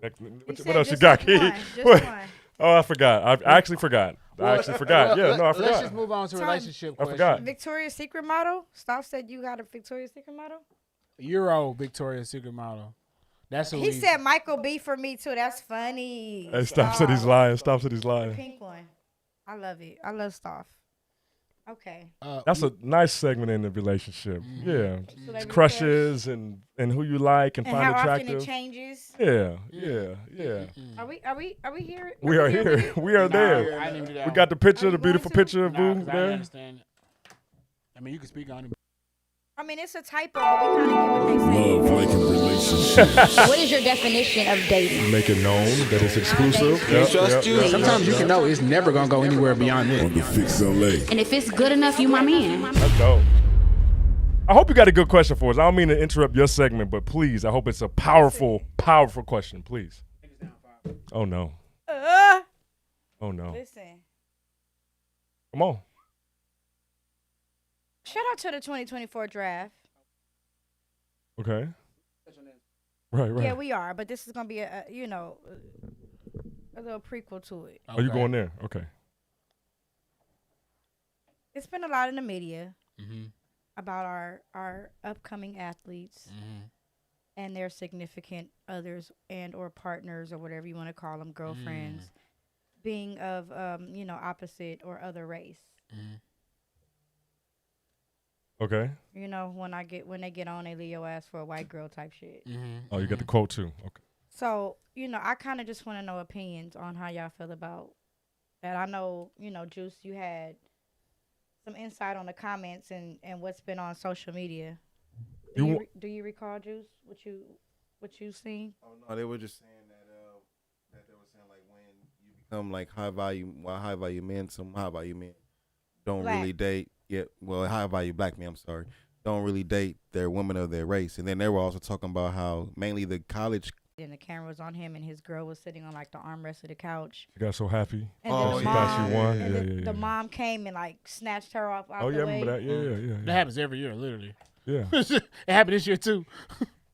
Next, You what said else you just got, like Key? one, just What? one. Oh, I forgot. I actually forgot. I forgot. Yeah, no, I Let's just forgot. move on to relationship I questions. forgot. Victoria's Secret model. Stop said you got a Victoria's Secret model. Euro Victoria's Secret model. That's what He said Michael B for me too. That's funny. Hey, Stop said he's lying. Stop said he's lying. Pink one. I love it. I love stuff. Okay. That's a nice segment in the relationship. Yeah. Celebrity It's crushes and who you like and And find how attractive. often it changes. Yeah. Are we here? We are here. We are there. I didn't even do that We one. got the picture, Are the you beautiful going to? picture of Nah, Boo 'cause I didn't there. understand. I mean, you can speak on it. I mean, it's a typo, but we kind of get what they say. Love, like, and relationships. What is your definition of dating? Make it known that it's exclusive. Yep. Sometimes you can know it's never gonna go anywhere beyond On this. the Fix LA. And if it's good enough, you my man. That's dope. I hope you got a good question for us. I don't mean to interrupt your segment, but please, I hope it's a powerful question, please. Oh, no. Oh, no. Listen. Come on. Shout out to the 2024 draft. Okay. Right. Yeah, we are, but this is gonna be a little prequel to it. Are you going there? Okay. It's been a lot in the media Mm-hmm. about our upcoming athletes and their significant others and or partners or whatever you want to call them, girlfriends, being of opposite or other race. Okay. You know, when they get on, they leave your ass for a white girl type shit. Oh, you got the quote too. Okay. So, I kind of just want to know opinions on how y'all feel about that. I know, Juice, you had some insight on the comments and what's been on social media. Do you recall, Juice, what you seen? Oh no, they were just saying that they were saying like when you become like high value men, some high value men don't Black. really date. Yeah, well, high value black men. I'm sorry, don't really date their women of their race. And then they were also talking about how mainly the college. And the camera was on him, and his girl was sitting on like the armrest of the couch. I got so happy. And then the She mom, thought she won. and Yeah. the mom came and like snatched her off out Oh the yeah, way. remember that? Yeah. That happens every year, literally. Yeah. It happened this year too.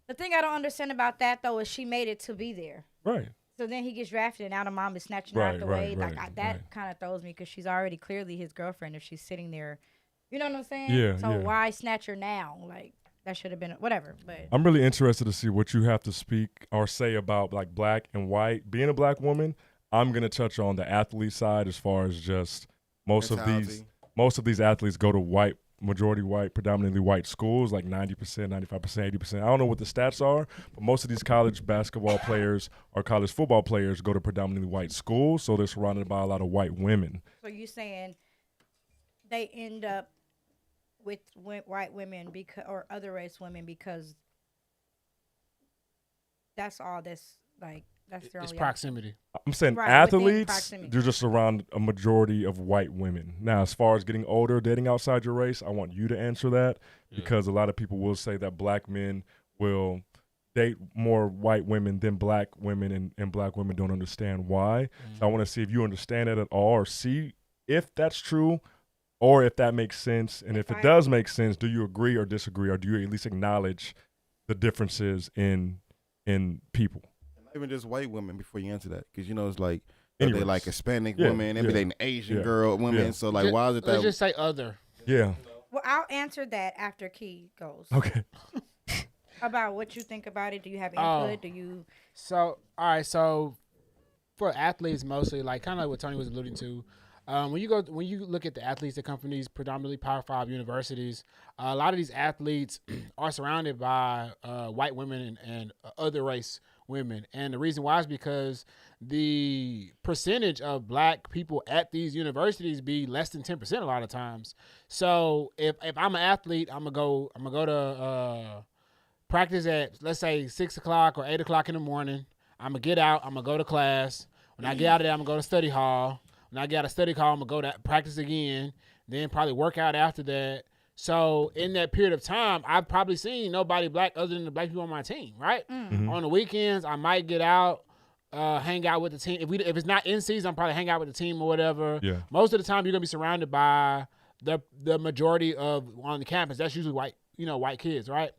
The thing I don't understand about that though is she made it to be there. Right. So then he gets drafted, and now the mom is snatching her out the way. Right, That kind of throws me because she's already clearly his girlfriend if she's sitting there. You know what I'm saying? Yeah, So yeah. why snatch her now? Like that should have been whatever. But I'm really interested to see what you have to speak or say about like black and white. Being a black woman, I'm gonna touch on the athlete side as far as just most of these athletes go to majority white, predominantly white schools, like 90%, 95%, 80%. I don't know what the stats are, but most of these college basketball players or college football players go to predominantly white schools, so they're surrounded by a lot of white women. so you saying they end up with white women or other race women because that's all that's like that's their It's only proximity. I'm saying Right, within athletes, proximity. they're just around a majority of white women. Now, as far as getting older, dating outside your race, I want you to answer that because a lot of people will say that black men will date more white women than black women, and black women don't understand why. So I want to see if you understand it at all or see if that's true or if that makes sense. And if it does make sense, do you agree or disagree, or do you at least acknowledge the differences in people? Even just white women before you answer that, because it's like Any they race. like Hispanic Yeah, women, every day an Asian yeah, girl, women. yeah. So like, why is it that? Let's just say other. Yeah. Well, I'll answer that after Key goes. Okay. About what you think about it. Do you have Oh. input? Do you? So, all right. So, for athletes, mostly, like kind of like what Tony was alluding to, when you look at the athletes that come from these predominantly Power 5 universities, a lot of these athletes are surrounded by white women and other race women, and the reason why is because the percentage of black people at these universities be less than 10% a lot of times. So, if I'm an athlete, I'm gonna go to practice at, let's say, 6 o'clock or 8 o'clock in the morning. I'm going to get out. I'm going to go to class. When I get out of there, I'm going to go to study hall. When I get out of study hall, I'm going to go to practice again, then probably work out after that. So in that period of time, I've probably seen nobody black other than the black people on my team, right? On the weekends, I might get out, hang out with the team. If it's not in season, I'm probably hang out with the team or whatever. Yeah. Most of the time, you're going to be surrounded by the majority of on the campus. That's usually white kids, right?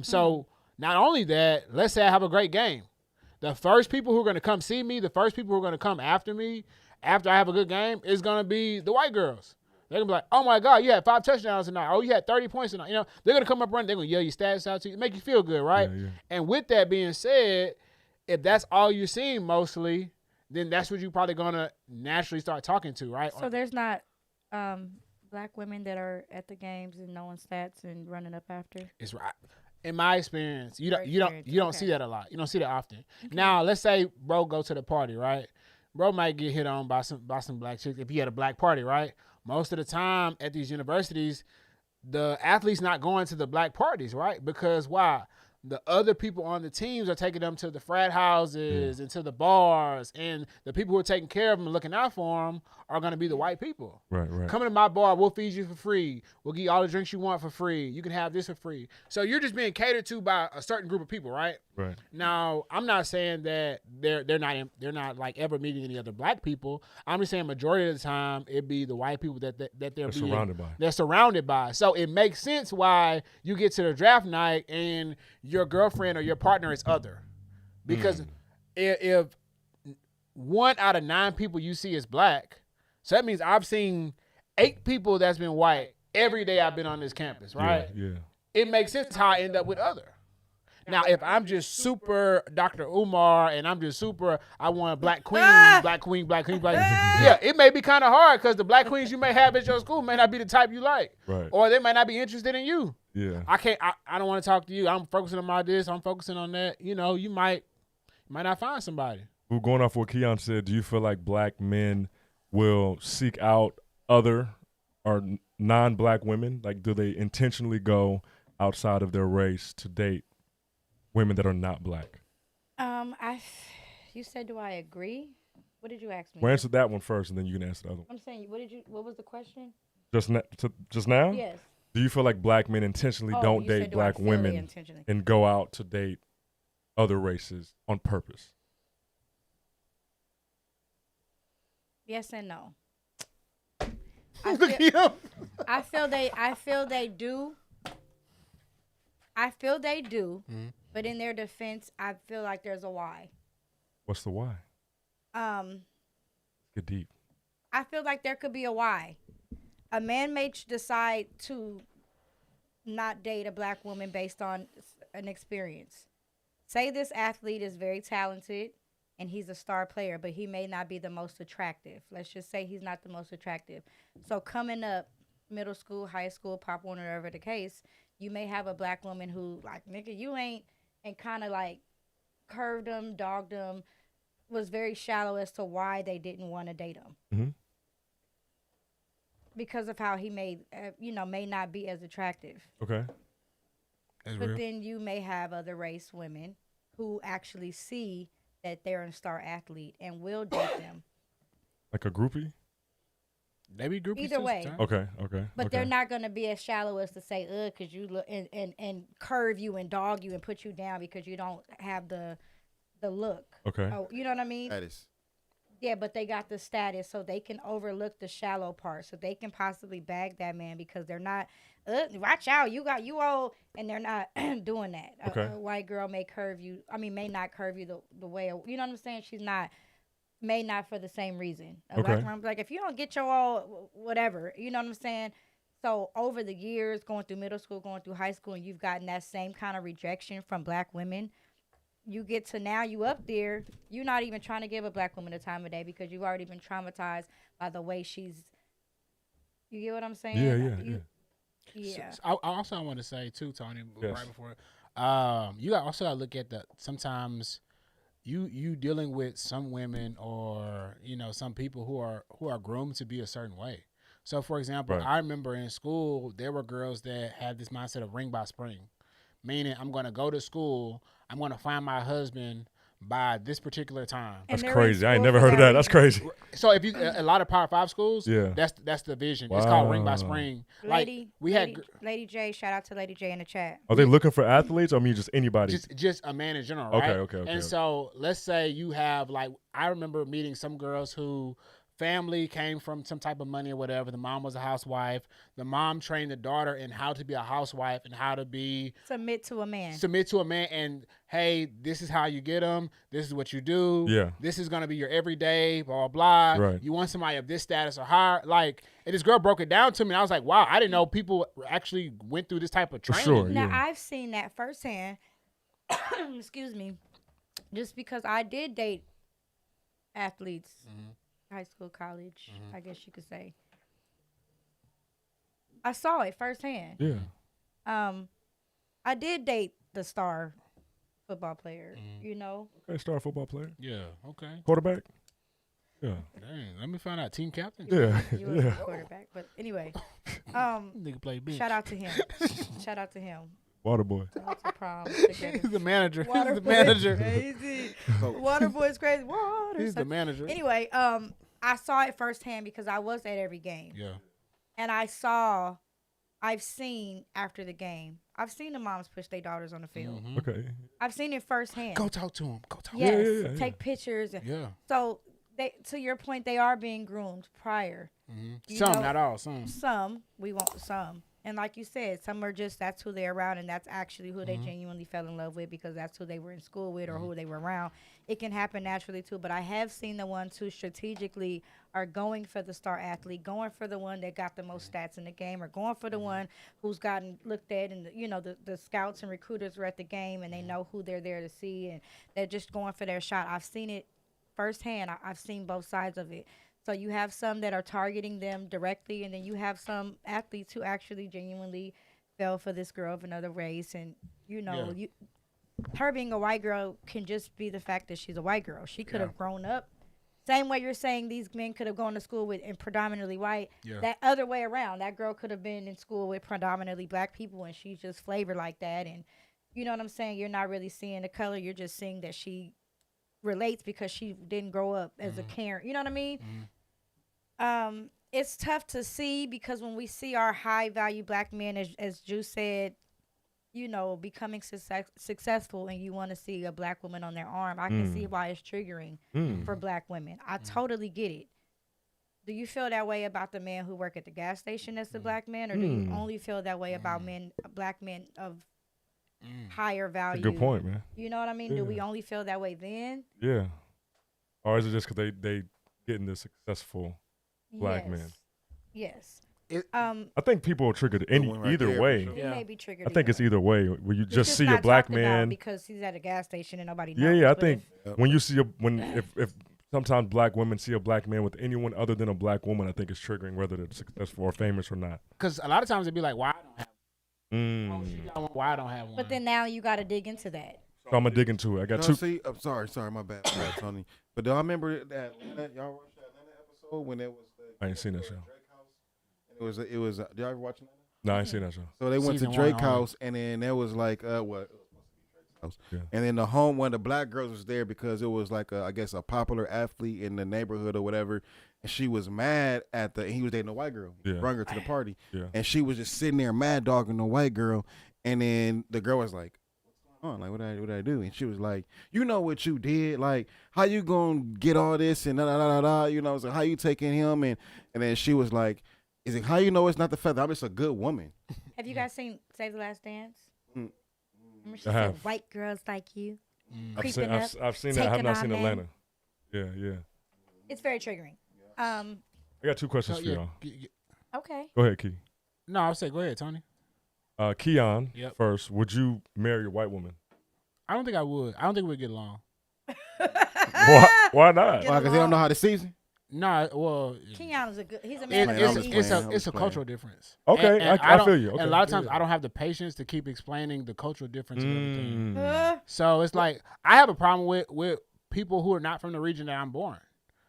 So not only that, let's say I have a great game. The first people who are going to come see me, the first people who are going to come after me, after I have a good game, is going to be the white girls. They're going to be like, oh, my God, you had 5 touchdowns tonight. Oh, you had 30 points tonight. You know, they're going to come up running. They're going to yell your stats out to you, make you feel good, right? Yeah. And with that being said, if that's all you're seeing mostly, then that's what you're probably going to naturally start talking to, right? So there's not black women that are at the games and knowing stats and running up after? It's right. In my experience, you don't Okay. see that a lot. You don't see that often. Now, let's say bro go to the party, right? Bro might get hit on by some black chicks if he had a black party, right? Most of the time at these universities, the athletes not going to the black parties, right? Because why? The other people on the teams are taking them to the frat houses and to the bars, and the people who are taking care of them and looking out for them are going to be the white people. Right. Come to my bar, we'll feed you for free. We'll give you all the drinks you want for free. You can have this for free. So you're just being catered to by a certain group of people, right? Right. Now, I'm not saying that they're not like ever meeting any other black people. I'm just saying majority of the time it'd be the white people that they're surrounded by. They're surrounded by. So it makes sense why you get to the draft night and your girlfriend or your partner is other. Because if 1 out of 9 people you see is black, so that means I've seen 8 people that's been white every day I've been on this campus, right? Yeah. It makes sense how I end up with other. Now, if I'm just super Dr. Umar and I'm just super, I want black queen, black queen. Yeah, it may be kind of hard because the black queens you may have at your school may not be the type you like. Right. Or they might not be interested in you. Yeah. I don't want to talk to you. I'm focusing on my this. I'm focusing on that. You know, you might not find somebody. Well, going off what Keon said, do you feel like black men will seek out other or non-black women? Like, do they intentionally go outside of their race to date women that are not black? You said, do I agree? What did you ask me? Well, answer that one first, and then you can answer the other one. I'm saying, what was the question? Just now? Yes. Do you feel like black men intentionally don't you said, date do I black feel it women intentionally? and go out to date other races on purpose? Yes and no. Look at him. I feel they do. But in their defense, I feel like there's a why. What's the why? Get deep. I feel like there could be a why. A man may decide to not date a black woman based on an experience. Say this athlete is very talented and he's a star player, but he may not be the most attractive. Let's just say he's not the most attractive. So coming up, middle school, high school, Pop Warner, whatever the case, you may have a black woman who, like, nigga, you ain't, and kind of like curved him, dogged him, was very shallow as to why they didn't want to date him. Mm-hmm. Because of how he may not be as attractive. Okay. That's But real. then you may have other race women who actually see that they're a star athlete and will date them. Like a groupie? They be groupies Either too way. sometimes. Okay. But they're not going to be as shallow as to say, because you look and curve you and dog you and put you down because you don't have the look. Okay. Oh, you know what I mean? That is. Yeah, but they got the status, so they can overlook the shallow part. So they can possibly bag that man because they're not, watch out, you old, and they're not doing that. Okay. A white girl may not curve you the way, you know what I'm saying? May not for the same reason. A Okay. black woman be like, if you don't get your all, whatever, you know what I'm saying? So over the years, going through middle school, going through high school, and you've gotten that same kind of rejection from black women, you get to now you up there, you're not even trying to give a black woman the time of day because you've already been traumatized by the way she's, you get what I'm saying? Yeah. Yeah. So I also want to say too, Tony, Yes. right before, you also got to look at sometimes you dealing with some women or some people who are groomed to be a certain way. So for example, Right. I remember in school there were girls that had this mindset of ring by spring, meaning I'm going to go to school, I'm going to find my husband by this particular time. And That's they're in crazy. I ain't school never for heard of that that. That's reason. crazy. So if you a lot of Power 5 schools, Yeah. that's the vision. It's called ring by Wow. spring. Lady J, shout out to Lady J in the chat. Are they looking for athletes or just anybody? just a man in general, Okay, right? okay. And so let's say you have I remember meeting some girls who family came from some type of money or whatever. The mom was a housewife. The mom trained the daughter in how to be a housewife and how to be Submit to a man. And hey, this is how you get them. This is what you do. Yeah. This is gonna be your everyday. Blah blah blah. Right. You want somebody of this status or higher. Like, and this girl broke it down to me. And I was like, wow, I didn't know people actually went through this type of For training. sure. Now, Yeah. I've seen that firsthand. Excuse me. Just because I did date athletes, high school, college, I guess you could say. I saw it firsthand. Yeah. I did date the star football player, you know. Okay, star football player. Yeah. Okay. Quarterback. Yeah. Dang. Let me find out. Team captain. Yeah. He was a quarterback. But anyway, Nigga play bench. shout out to him. Shout out to him. Water boy. Went to prom together. He's the manager. He's Water the boy manager. is crazy. Water boy is crazy. Water. He's the manager. Anyway, I saw it firsthand because I was at every game. Yeah. And I've seen after the game. I've seen the moms push their daughters on the field. Okay. I've seen it firsthand. Go talk to him. Go talk Yes. to him. Yeah. Take pictures. Yeah. So they, to your point, they are being groomed prior. You Some, know, not all. Some. Some. We want some. And like you said, some are just, that's who they're around, and that's actually who they genuinely fell in love with because that's who they were in school with or who they were around. It can happen naturally too, but I have seen the ones who strategically are going for the star athlete, going for the one that got the most stats in the game, or going for the one who's gotten looked at, and the scouts and recruiters were at the game and they know who they're there to see, and they're just going for their shot. I've seen it firsthand. I've seen both sides of it. So you have some that are targeting them directly, and then you have some athletes who actually genuinely fell for this girl of another race. And, her being a white girl can just be the fact that she's a white girl. She could have grown up. Same way you're saying these men could have gone to school with and predominantly white. Yeah. That other way around. That girl could have been in school with predominantly black people, and she's just flavored like that. And you know what I'm saying? You're not really seeing the color. You're just seeing that she relates because she didn't grow up as a Karen. You know what I mean? It's tough to see because when we see our high value black men, as Juice said, becoming successful, and you want to see a black woman on their arm, I can see why it's triggering for black women. I totally get it. Do you feel that way about the men who work at the gas station as the black men, or do you only feel that way about black men of higher value? Good point, man. You know what I mean? Yeah. Do we only feel that way then? Yeah. Or is it just because they getting the successful black men? Yes. I think people are triggered either way. He may be triggered. I think it's either way. Where you It's just see a not black talked about man because he's at a gas station and nobody knows. Yeah, I but think when you see if sometimes black women see a black man with anyone other than a black woman, I think it's triggering whether they're successful or famous or not. Because a lot of times it'd be like, why I don't have one? Oh, she got one, why I don't have one? But then now you got to dig into that. So I'm gonna dig into it. I got two. See, I'm sorry, my bad, Tony. But do I remember that y'all watched that Atlanta episode when it was? I ain't seen that show. It was. Did y'all ever watch Atlanta? No, I ain't seen that show. So they went Season to Drake one house, and then there was like what? House. Yeah. And then one of the black girls was there because it was like I guess a popular athlete in the neighborhood or whatever, and she was mad at he was dating a white girl. Yeah. Brought her to the party, Yeah. and she was just sitting there mad dogging the white girl, and then the girl was like, "What's going on? Like what did I do?" And she was like, "You know what you did? Like how you gonna get all this and da da da da? You know, so how you taking him?" And then she was like, "Is it how you know it's not the feather? I'm just a good woman." Have you guys seen Save the Last Dance? Remember she I said, have. white girls like you. I've seen Creeping up, I've seen that. I have taking not on seen men. Atlanta. Yeah. It's very triggering. I got two questions for y'all. Okay. Go ahead, Key. No, I would say go ahead, Tony. Keon, Yep. first, would you marry a white woman? I don't think I would. I don't think we'd get along. Why not? Why? Because they don't know how to season. Nah, well, Keon is he's a it- man. I'm it's, just it's, playing, a I'm it's just a playing. cultural difference. Okay, And I don't- feel you. Okay, and a lot of times yeah. I don't have the patience to keep explaining the cultural difference and everything. Mm. So it's like I have a problem with people who are not from the region that I'm born.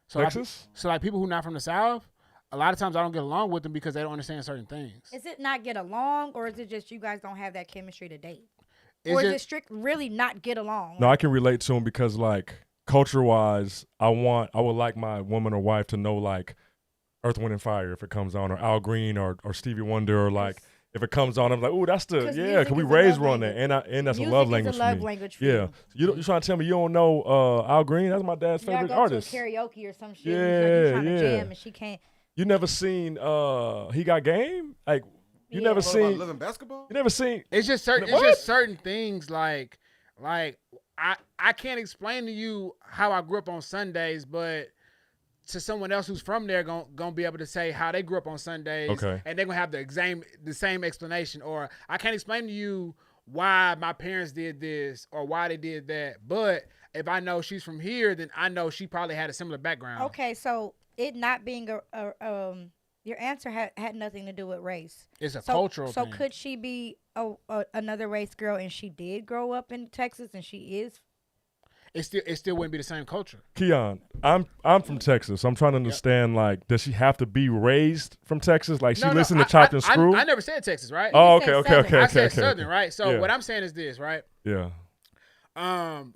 So Texas? Like people who are not from the South, a lot of times I don't get along with them because they don't understand certain things. Is it not get along, or is it just you guys don't have that chemistry to date? It's Or is just- it strict really not get along? No, I can relate to him because, like, culture-wise, I would like my woman or wife to know, like, Earth, Wind, and Fire if it comes on, or Al Green, or Stevie Wonder, or like if it comes on, I'm like, ooh, that's the 'Cause yeah. music Cause we is a raised love on that, and that's Music a love is language a love for me. language for Yeah, you. you trying to tell me you don't know Al Green? That's my dad's Y'all favorite go artist. to a karaoke or some shit. Yeah, and it's like you trying to yeah. jam and she can't. You never seen He Got Game? Like you Yeah. never What about seen living basketball? you never seen It's just certain. What? It's just certain things like I can't explain to you how I grew up on Sundays, but to someone else who's from there gonna be able to say how they grew up on Sundays, Okay. and they're gonna have the same explanation. Or I can't explain to you why my parents did this or why they did that, but if I know she's from here, then I know she probably had a similar background. Okay, so it not being your answer had nothing to do with race. It's a So- cultural So thing. could she be another race girl and she did grow up in Texas and she is? It still wouldn't be the same culture. Keon? I'm from Texas. So I'm trying to understand. Like, does she have to be raised from Texas? Like, she listened to Chopped and Screwed? I never said Texas, right? Oh, said okay. Southern. I said Southern, right? So Yeah. what I'm saying is this, right? Yeah,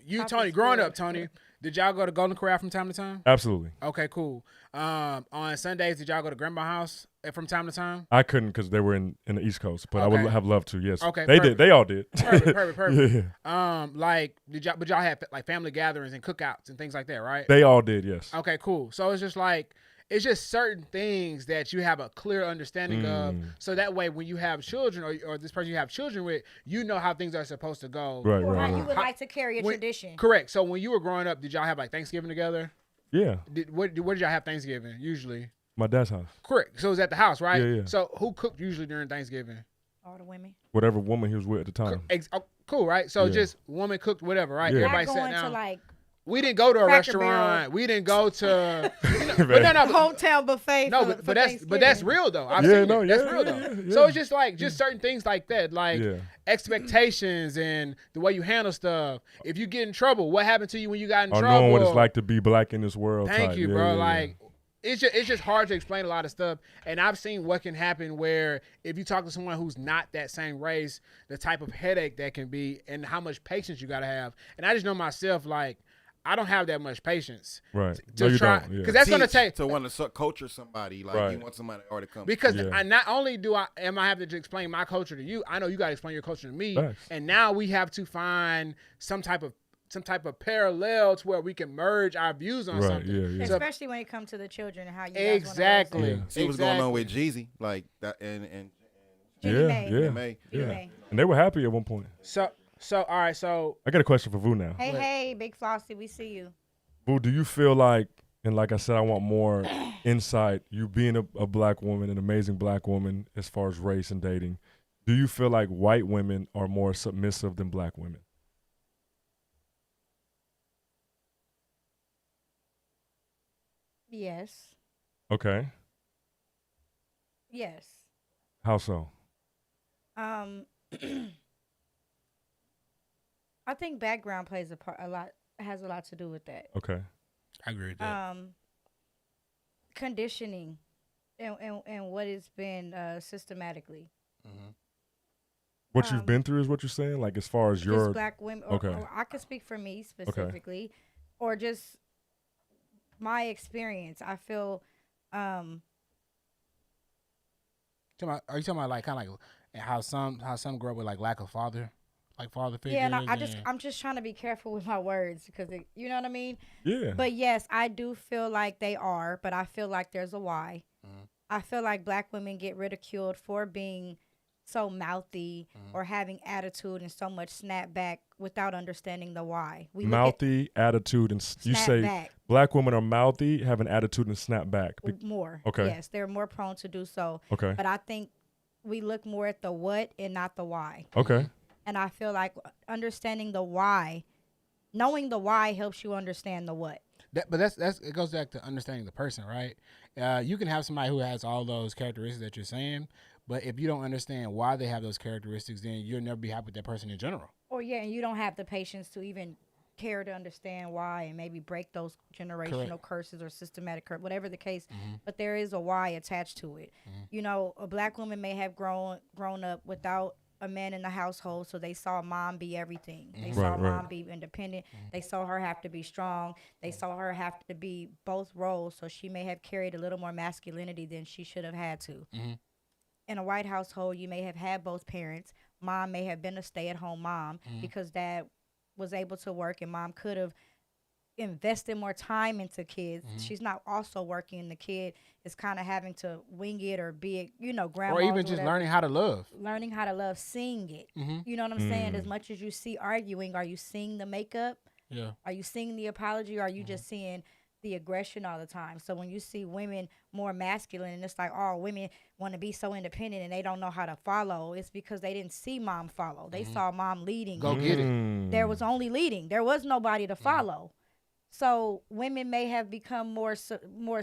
You, Chopped Tony, and growing Screwed. up, Tony, did y'all go to Golden Corral from time to time? absolutely. Okay, cool. On Sundays, did y'all go to Grandma's house from time to time? I couldn't because they were in the East Coast, but I would Okay. have loved to. Yes. Okay, They perfect. did. They all did. Perfect. Yeah. Like, but y'all had like family gatherings and cookouts and things like that, right? They all did. Yes. Okay, cool. So it's just like, it's just certain things that you have a clear understanding of. So that way, when you have children or this person you have children with, you know how things are supposed to go. Right. Or how Right. you Right. would like to carry a When- tradition? Correct. So when you were growing up, did y'all have like Thanksgiving together? Yeah. What did y'all have Thanksgiving usually? My dad's house. Correct. So it was at the house, right? Yeah, yeah. So who cooked usually during Thanksgiving? All the women. Whatever woman he was with at the time. Cool, right? So Yeah. just woman cooked whatever, right? Yeah. Everybody Not sat going to down. like We didn't go to a Cracker restaurant. Barrel. We didn't go to. But Man. no, hometown buffet. no, for but that's Thanksgiving. real though. I've Yeah, seen no, it. That's yeah, real yeah, though. yeah, So yeah. it's just like certain things like that, like Yeah. expectations and the way you handle stuff. If you get in trouble, what happened to you when you got in Or trouble? knowing what it's like to be black in this world. Thank type. you, Yeah, bro. yeah, yeah. Like it's just hard to explain a lot of stuff. And I've seen what can happen where if you talk to someone who's not that same race, the type of headache that can be and how much patience you gotta have. And I just know myself, like, I don't have that much patience. Right. To No, you try, don't. Yeah. because that's gonna Teach take to want to culture somebody. Like Right. you want somebody to already come. because Yeah. I not only am I having to explain my culture to you, I know you gotta explain your culture to me. Facts. And now we have to find some type of parallel to where we can merge our views on Right. something. Yeah. Yeah. So- Especially when it comes to the children and how you guys Exactly. want to Yeah. See what's going on with Jeezy, like that, and Jeannie Yeah. Mae. Yeah. May. Jeannie Yeah. Mae. And they were happy at one point. So all right, so I got a question for Vu now. Hey, Big Flossie, we see you. Vu, do you feel like, and like I said, I want more insight, you being a black woman, an amazing black woman as far as race and dating, do you feel like white women are more submissive than black women? Yes. Okay. Yes. How so? I think background plays has a lot to do with that. Okay. I agree with that. Conditioning and what it's been systematically. What you've been through is what you're saying? Like as far as your Just black women. Okay. Or I could speak for me specifically, or just my experience. I feel. Are you talking about like kind of like how some grow up with like lack of father figures? Yeah, and I'm just trying to be careful with my words because you know what I mean. Yeah. But yes, I do feel like they are, but I feel like there's a why. I feel like black women get ridiculed for being so mouthy or having attitude and so much snapback without understanding the why. We look at mouthy attitude and you snap say back black women are mouthy, have an attitude and snap back. more. Okay. Yes, they're more prone to do so. Okay. But I think we look more at the what and not the why. Okay. And I feel like understanding the why, knowing the why helps you understand the what. But that's it goes back to understanding the person, right? You can have somebody who has all those characteristics that you're saying, but if you don't understand why they have those characteristics, then you'll never be happy with that person in general. Or yeah, and you don't have the patience to even care to understand why and maybe break those generational curses or systematic whatever the case. But there is a why attached to it. You know, a black woman may have grown up without a man in the household, so they saw mom be everything. They saw mom be independent. They saw her have to be strong. They saw her have to be both roles, so she may have carried a little more masculinity than she should have had to. in a white household, you may have had both parents. Mom may have been a stay-at-home mom because dad was able to work, and mom could have invested more time into kids. She's not also working, and the kid is kind of having to wing it or be, grandma. Or even just learning how to love. Learning how to love, seeing it. You know what I'm saying? As much as you see arguing, are you seeing the makeup? Yeah. Are you seeing the apology, or are you just seeing the aggression all the time? So when you see women more masculine, and it's like, oh, women want to be so independent and they don't know how to follow, it's because they didn't see mom follow. They saw mom leading. Go get it. There was only leading. There was nobody to follow. So women may have become more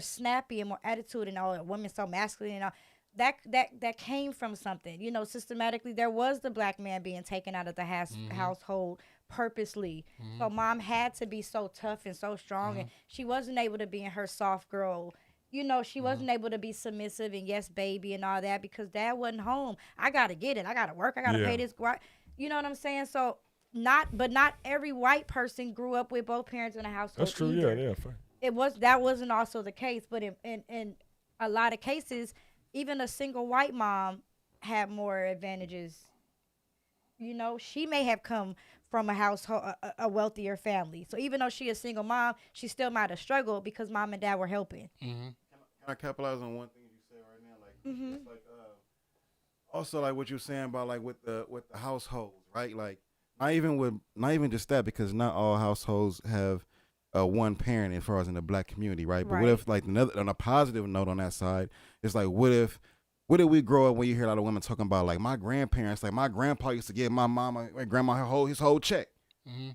snappy and more attitude, and a woman's so masculine and all. That came from something. Systematically, there was the black man being taken out of the household purposely. So mom had to be so tough and so strong, and she wasn't able to be in her soft girl. She wasn't able to be submissive and yes, baby, and all that because dad wasn't home. I got to get it. I got to work. I got to pay this. You know what I'm saying? So not every white person grew up with both parents in a household. That's true. Either. Yeah. Fine. That wasn't also the case, but in a lot of cases, even a single white mom had more advantages. She may have come from a household, a wealthier family. So even though she is a single mom, she still might have struggled because mom and dad were helping. Can I capitalize on one thing you said right now? Like, it's like also like what you're saying about like with the households, right? Like not even just that, because not all households have one parent as far as in the black community, right? But what if like on a positive note on that side, it's like what if we grow up when you hear a lot of women talking about like my grandparents, like my grandpa used to give my mama and grandma his whole check.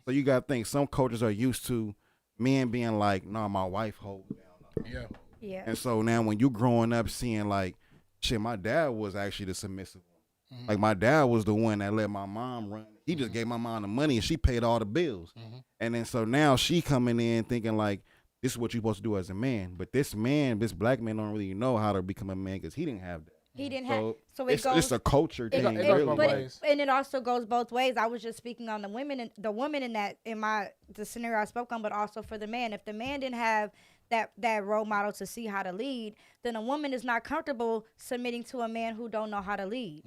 So you gotta think some cultures are used to men being like, no, my wife holds down. Yeah. And so now when you growing up seeing like, shit, my dad was actually the submissive one. Like my dad was the one that let my mom run. He just gave my mom the money and she paid all the bills. And then so now she coming in thinking like, this is what you're supposed to do as a man. But this black man don't really know how to become a man because he didn't have that. He didn't So have. So it goes. It's a culture thing. It goes both ways. And it also goes both ways. I was just speaking on the women and the woman in the scenario I spoke on, but also for the man. If the man didn't have that role model to see how to lead, then a woman is not comfortable submitting to a man who don't know how to lead.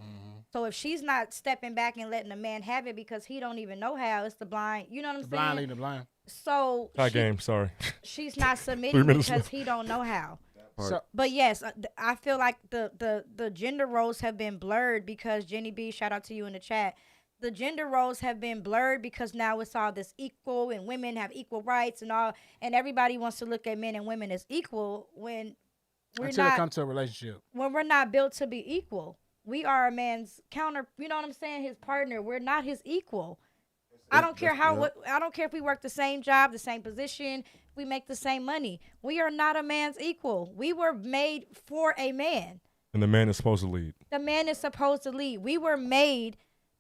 So if she's not stepping back and letting the man have it because he don't even know how, it's the blind. You know what I'm saying? Blind leading the blind. So Game. Sorry. she's not submitting because he don't know how. So, But yes, I feel like the gender roles have been blurred because Jenny B, shout out to you in the chat. The gender roles have been blurred because now it's all this equal and women have equal rights and all, and everybody wants to look at men and women as equal when we're until not. it comes to a relationship. When we're not built to be equal, we are a man's counter. You know what I'm saying? His partner. We're not his equal. I don't care I don't care if we work the same job, the same position, we make the same money. We are not a man's equal. We were made for a man. And the man is supposed to lead. The man is supposed to lead. We were made,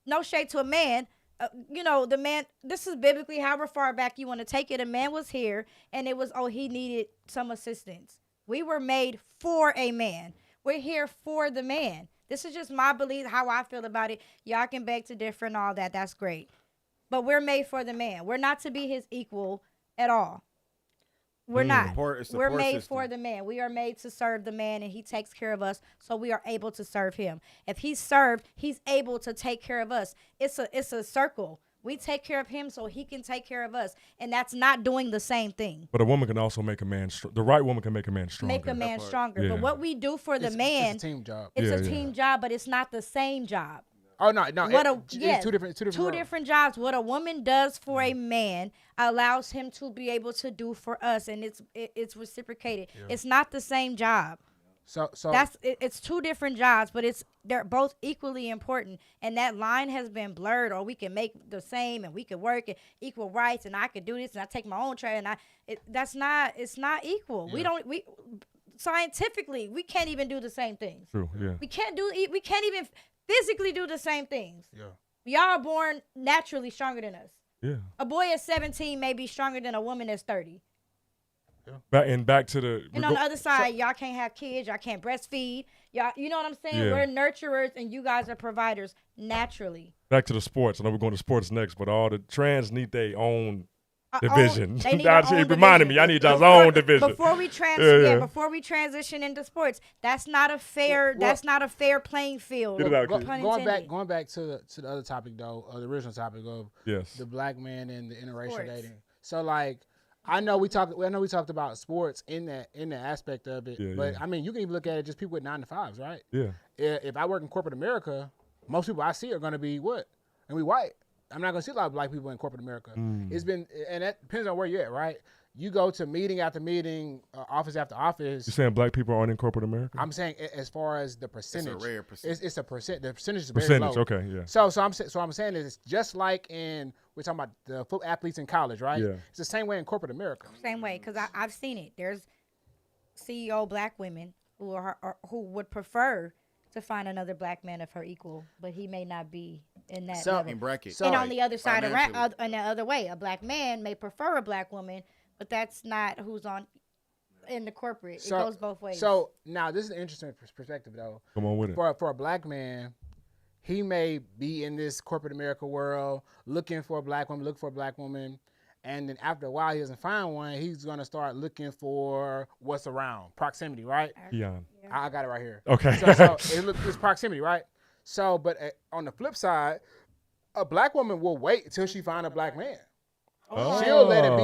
no shade to a man. The man, this is biblically however far back you want to take it. A man was here and it was, he needed some assistance. We were made for a man. We're here for the man. This is just my belief, how I feel about it. Y'all can beg to differ and all that. That's great. But we're made for the man. We're not to be his equal at all. We're not. We're made for the man. We are made to serve the man, and he takes care of us, so we are able to serve him. If he's served, he's able to take care of us. It's a circle. We take care of him so he can take care of us, and that's not doing the same thing. But a woman can also make a man the right woman can make a man stronger. Make a man stronger. Yeah. But what we do for the man, it's a team job. It's a team job, but it's not the same job. Oh no! It's two different different jobs. What a woman does for a man allows him to be able to do for us, and it's reciprocated. Yeah. It's not the same job. So it's two different jobs, but they're both equally important, and that line has been blurred. Or we can make the same, and we can work at equal rights, and I can do this, and I take my own trade, and it's not equal. Yeah. We scientifically we can't even do the same things. True. Yeah. We can't even physically do the same things. Yeah. Y'all are born naturally stronger than us. Yeah. A boy at 17 may be stronger than a woman that's 30. Yeah. Back to the. And on the other side, y'all can't have kids. Y'all can't breastfeed. Y'all, you know what I'm saying? Yeah. We're nurturers, and you guys are providers naturally. Back to the sports. I know we're going to sports next, but all the trans need their own division. They need their It own reminded me. I need y'all's own division. Before we transition into sports, that's not a fair. That's not a fair playing field. Get it out, kid. Going back to the other topic though, the original topic of the black man and the interracial dating. So like, I know we talked about sports in that aspect of it, but I mean you can even look at it just people with 9 to 5s, right? Yeah. If I work in corporate America, most people I see are going to be what, and we white. I'm not going to see a lot of black people in corporate America. It's been, and that depends on where you're at, right? You go to meeting after meeting, office after office. You're saying black people aren't in corporate America? I'm saying as far as the percentage, it's a rare percentage. It's a percent. The percentage is very low. Okay, yeah. So I'm saying is it's just like we're talking about the football athletes in college, right? Yeah. It's the same way in corporate America. Same way, because I've seen it. There's CEO black women who would prefer to find another black man of her equal, but he may not be in that level. In bracket. And on the other side, in the other way, a black man may prefer a black woman, but that's not who's on in the corporate. It goes both ways. So now this is an interesting perspective, though. Come on with it. For a black man, he may be in this corporate America world looking for a black woman, and then after a while he doesn't find one. He's gonna start looking for what's around, proximity, right? Yeah. I got it right here. Okay. So it's proximity, right? So, but on the flip side, a black woman will wait until she find a black man. She'll let it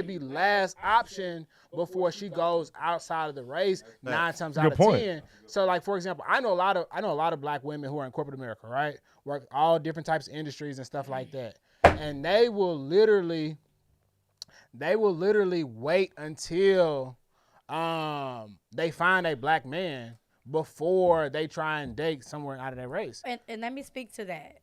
be last option before she goes outside of the race 9 times out of 10. So like for example, I know a lot of black women who are in corporate America, right? Work all different types of industries and stuff like that. And they will literally wait until they find a black man before they try and date somewhere out of that race. And let me speak to that.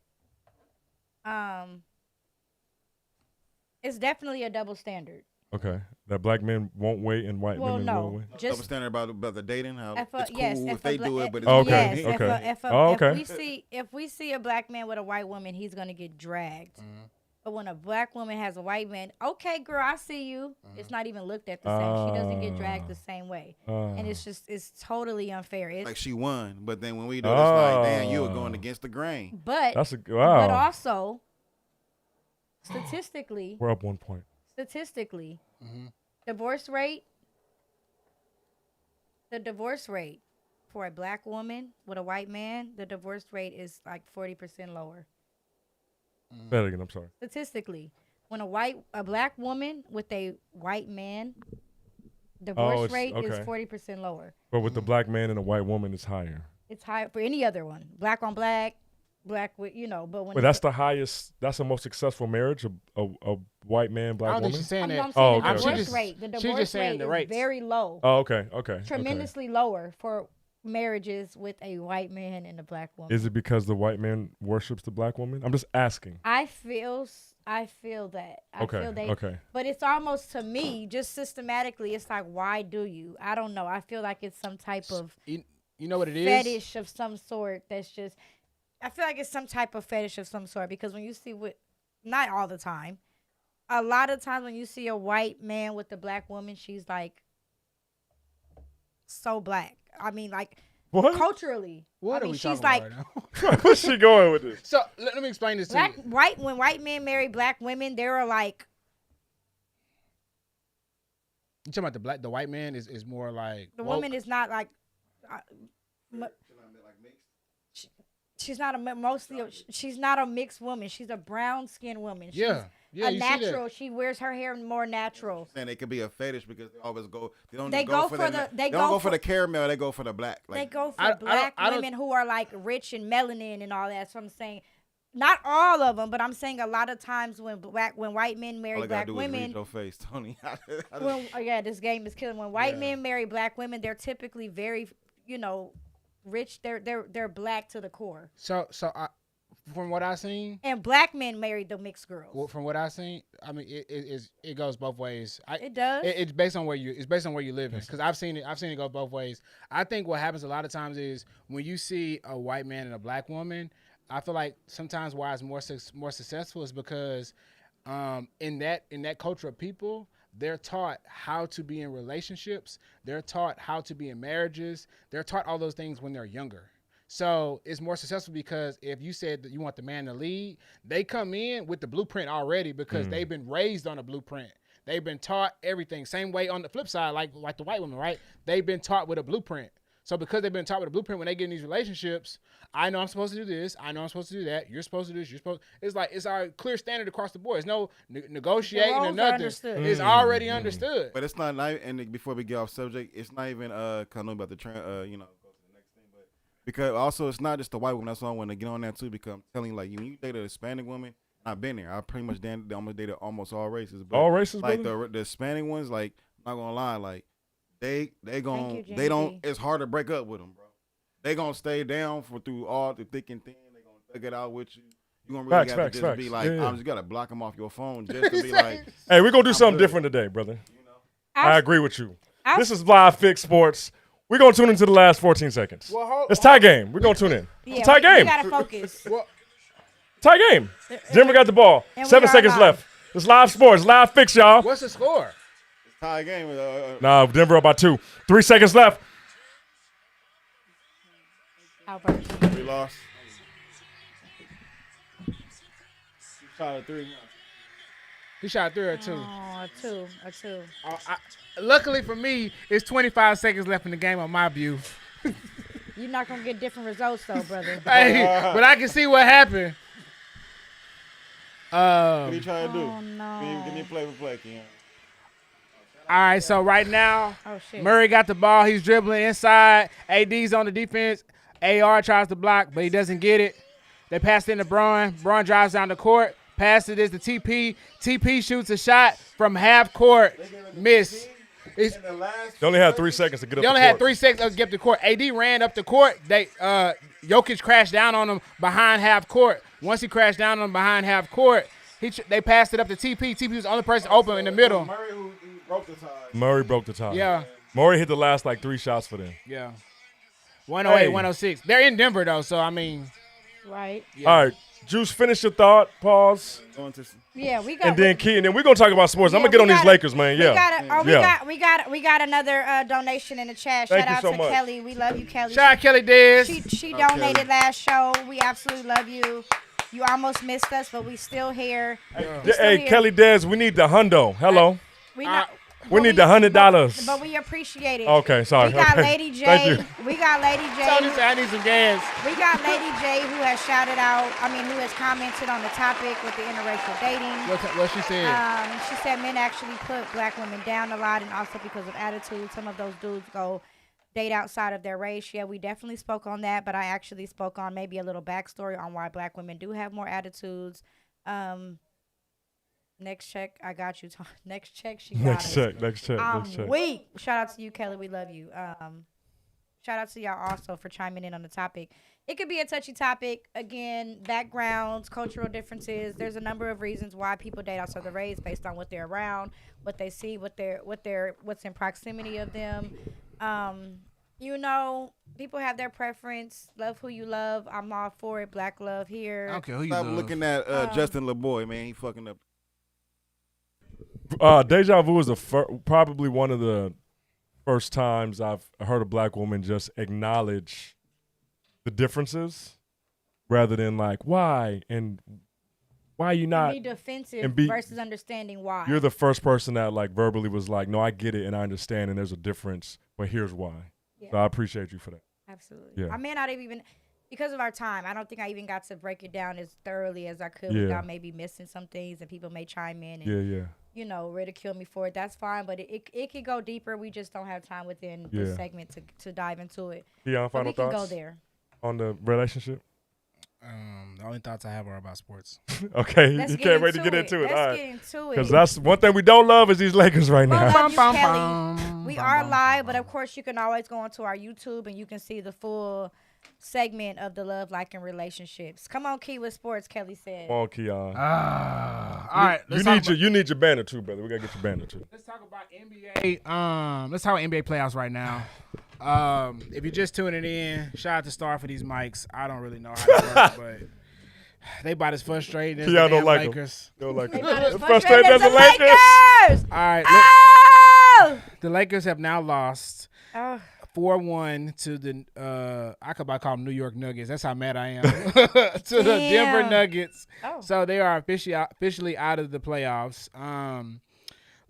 It's definitely a double standard. Okay, that black men won't wait and white women will wait. Just double standard about the dating. How it's cool if they do it, but it's okay. If we see a black man with a white woman, he's gonna get dragged. But when a black woman has a white man, okay, girl, I see you. It's not even looked at the same. She doesn't get dragged the same way, and it's totally unfair. Like she won, but then when we do, it's like, damn, you were going against the grain. But wow. But also, statistically, we're up 1 point. Statistically, the divorce rate for a black woman with a white man, the divorce rate is like 40% lower. Say that again. I'm sorry. Statistically, when a black woman with a white man, divorce rate is 40% lower. But with the black man and a white woman, it's higher. It's higher for any other one, black on black with But when that's the highest. That's the most successful marriage. A white man, black woman. I don't think she's saying that. The divorce rate. The divorce rate is very low. Oh, okay. Tremendously lower for marriages with a white man and a black woman. Is it because the white man worships the black woman? I'm just asking. I feel that. I feel they. Okay. But it's almost, to me, just systematically, it's like, why do you? I don't know. I feel like it's some type of you know what it is? Fetish of some sort. That's just. I feel like it's some type of fetish of some sort, because when you see not all the time, a lot of times when you see a white man with a black woman, she's like so black. I mean, like what? Culturally. What I are mean, we she's talking like, about right now? Where's she going with this? So let me explain this to you. When white men marry black women, they're like. You talking about the white man is more like the woman is not like. She's not she's not a mixed woman. She's a brown skinned woman. She's a natural. She wears her hair more natural. And it could be a fetish because they always go. They don't go for the caramel. They go for the black. They go for black women who are like rich and melanin and all that. So I'm saying, not all of them, but I'm saying a lot of times when white men marry black women. Read your face, Tony. This game is killing. When white men marry black women, they're typically very, rich. They're black to the core. So from what I seen, and black men married the mixed girls. Well, from what I seen, I mean it goes both ways. It does. It's based on where you live in, because I've seen it go both ways. I think what happens a lot of times is when you see a white man and a black woman, I feel like sometimes why it's more successful is because in that culture of people, they're taught how to be in relationships. They're taught how to be in marriages. They're taught all those things when they're younger. So it's more successful because if you said that you want the man to lead, they come in with the blueprint already because they've been raised on a blueprint. They've been taught everything. Same way on the flip side, like the white women, right? They've been taught with a blueprint. So because they've been taught with a blueprint, when they get in these relationships, I know I'm supposed to do this. I know I'm supposed to do that. You're supposed to do this. You're supposed. It's like it's our clear standard across the board. It's no negotiating or nothing. It's already understood. But it's not. And before we get off subject, it's not even. Cause I know about the go to the next thing, but because also it's not just the white woman. That's why I want to get on that too. Because I'm telling you, like when you date a Hispanic woman, I've been there. I pretty much almost dated almost all races. But all races, like brother? the Hispanic ones, like I'm not gonna lie, like they don't. It's hard to break up with them, bro. They gonna stay down through all the thick and thin. They gonna figure it out with you. You gonna really have to just be like, I'm just gotta block them off your phone just to be like, hey, we're gonna do something different today, brother. I agree with you. This is Live Fix Sports. We're gonna tune into the last 14 seconds. It's tie game. We're gonna tune in. Yeah, tie game. We gotta focus. Tie game. Denver got the ball. 7 seconds left. It's Live Sports. Live Fix, y'all. What's the score? It's tie game. Nah, Denver up by 2. 3 seconds left. We lost. Shot a 3. He shot 3 or 2. Oh, a two. Luckily for me, it's 25 seconds left in the game on my view. You're not gonna get different results though, brother. Hey, but I can see what happened. What are you trying to do? Oh no. Give me a play-for-play, Keon. All right, so right now, shit. Murray got the ball. He's dribbling inside. AD's on the defense. AR tries to block, but he doesn't get it. They pass it into Braun. Braun drives down the court. Pass it is to TP. TP shoots a shot from half court. Miss. They only had 3 seconds to get up the court. They only had 3 seconds to get up the court. AD ran up the court. Jokic crashed down on him behind half court. Once he crashed down on him behind half court, they passed it up to TP. TP was the only person open in the middle. Murray broke the tie. Yeah. Murray hit the last 3 shots for them. Yeah. 108, 106. They're in Denver, though, so, I mean. Right. Yeah. All right. Juice, finish your thought. Pause. Yeah, we got. And then Key, and then we're gonna talk about sports. I'm gonna get on these Lakers, man. Yeah. We got another donation in the chat. Thank Shout you out so to much. Kelly. We love you, Kelly. Shout out Kelly Dez. She donated last show. We absolutely love you. You almost missed us, but we still here. Hey, Kelly Dez, we need the hundo. Hello. We need the $100. But we appreciate it. Okay, sorry. We got Okay. Lady J. Thank you. We got Lady J. Tony said I need some gas. We got Lady J who has shouted out, who has commented on the topic with the interracial dating. What she said? She said men actually put black women down a lot, and also because of attitude. Some of those dudes go date outside of their race. Yeah, we definitely spoke on that, but I actually spoke on maybe a little backstory on why black women do have more attitudes. Next check, I got you. Next check, she got Next us. check. I'm weak. Shout out to you, Kelly. We love you. Shout out to y'all also for chiming in on the topic. It could be a touchy topic. Again, backgrounds, cultural differences. There's a number of reasons why people date outside the race based on what they're around, what they see, what's in proximity of them. People have their preference. Love who you love. I'm all for it. Black love here. I don't care who you Stop love. looking at Justin LeBoy, man. He fucking up. Deja Vu is probably one of the first times I've heard a black woman just acknowledge the differences rather than like, why you not be defensive versus understanding why. You're the first person that like verbally was like, no, I get it and I understand and there's a difference, but here's why. Yeah. So I appreciate you for that. Absolutely. Yeah. I may not have even, because of our time, I don't think I even got to break it down as thoroughly as I could without maybe missing some things, and people may chime in and ridicule me for it. That's fine, but it could go deeper. We just don't have time within this segment to dive into it. Yeah, final thoughts? We can go there. On the relationship? The only thoughts I have are about sports. Okay, you can't wait to get into it. All right. Get into it. Because that's one thing we don't love is these Lakers right now. We are live, but of course you can always go onto our YouTube and you can see the full segment of the Love, Like, and Relationships. Come on, Key with sports, Kelly said. Come on, Keon. All right. You need your banner too, brother. We gotta get your banner too. Let's talk about NBA. Let's talk about NBA playoffs right now. If you're just tuning in, shout out to Star for these mics. I don't really know how to work, but they about as frustrated as the damn Lakers. Don't like them. As frustrated as the Lakers. All right. The Lakers have now lost 4-1 to the I could about call them New York Nuggets. That's how mad I am to the Denver Nuggets. Oh. So they are officially out of the playoffs.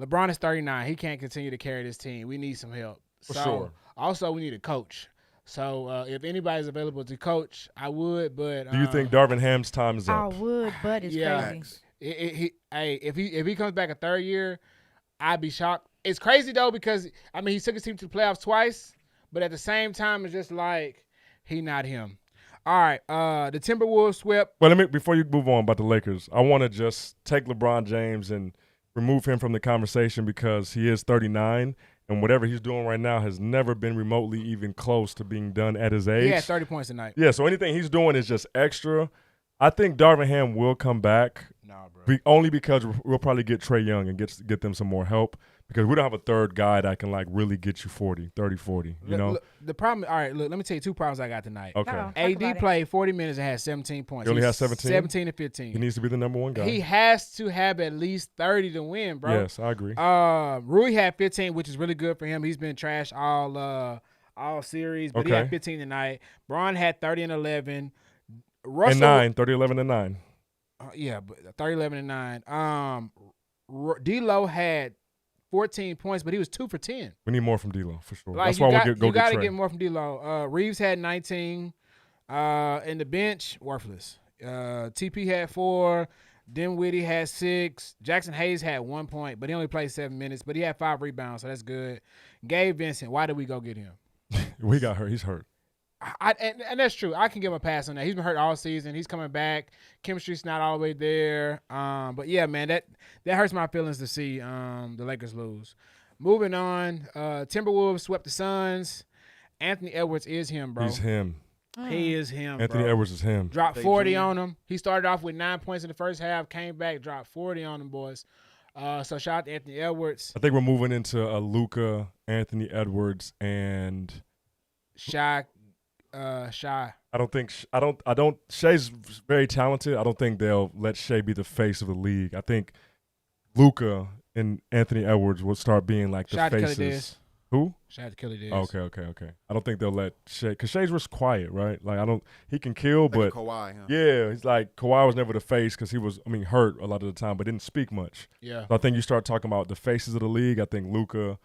LeBron is 39. He can't continue to carry this team. We need some help. For sure. Also, we need a coach. So if anybody's available to coach, I would. But Do you think Darvin Ham's time is I up? would, but it's crazy. If he comes back a third year, I'd be shocked. It's crazy though because he took his team to the playoffs twice, but at the same time, it's just like he not him. All right, the Timberwolves swept. Well, before you move on about the Lakers, I want to just take LeBron James and remove him from the conversation because he is 39, and whatever he's doing right now has never been remotely even close to being done at his age. He had 30 points tonight. Yeah, so anything he's doing is just extra. I think Darvin Ham will come back. Nah, bro. Only because we'll probably get Trae Young and get them some more help because we don't have a third guy that can like really get you 40, you know? The problem, all right, look, let me tell you two problems I got tonight. Okay. AD played 40 minutes and had 17 points. He only has 17? 17 and 15. He needs to be the number one guy. He has to have at least 30 to win, bro. Yes, I agree. Rui had 15, which is really good for him. He's been trash all series, but he had 15 tonight. Braun had 30 and 11. Russell, and 9, 30, 11, and 9. Yeah, but 30, 11, and 9. D-Lo had 14 points, but he was 2 for 10. We need more from D-Lo, for sure. Like, That's why we'll go you got to Trae. get more from D-Lo. Reeves had 19. And the bench, worthless. TP had 4. Dinwiddie had 6. Jackson Hayes had 1 point, but he only played 7 minutes. But he had 5 rebounds, so that's good. Gabe Vincent, why did we go get him? We got hurt. He's hurt. And that's true. I can give him a pass on that. He's been hurt all season. He's coming back. Chemistry's not all the way there. But yeah, man, that hurts my feelings to see the Lakers lose. Moving on, Timberwolves swept the Suns. Anthony Edwards is him, bro. He's him. He is him, Anthony bro. Edwards is him. Dropped 40 on him. He started off with 9 points in the first half, came back, dropped 40 on them, boys. So shout out to Anthony Edwards. I think we're moving into a Luka, Anthony Edwards, and Shy. I don't. Shea's very talented. I don't think they'll let Shea be the face of the league. I think Luka and Anthony Edwards will start being like the Shout out to faces. Kelly Diaz. Who? Shout out to Kelly Diaz. Okay. I don't think they'll let Shea, because Shea's was quiet, right? Like he can kill, but Kawhi, huh? yeah, he's like Kawhi was never the face because he was, hurt a lot of the time, but didn't speak much. Yeah. So I think you start talking about the faces of the league. I think Luka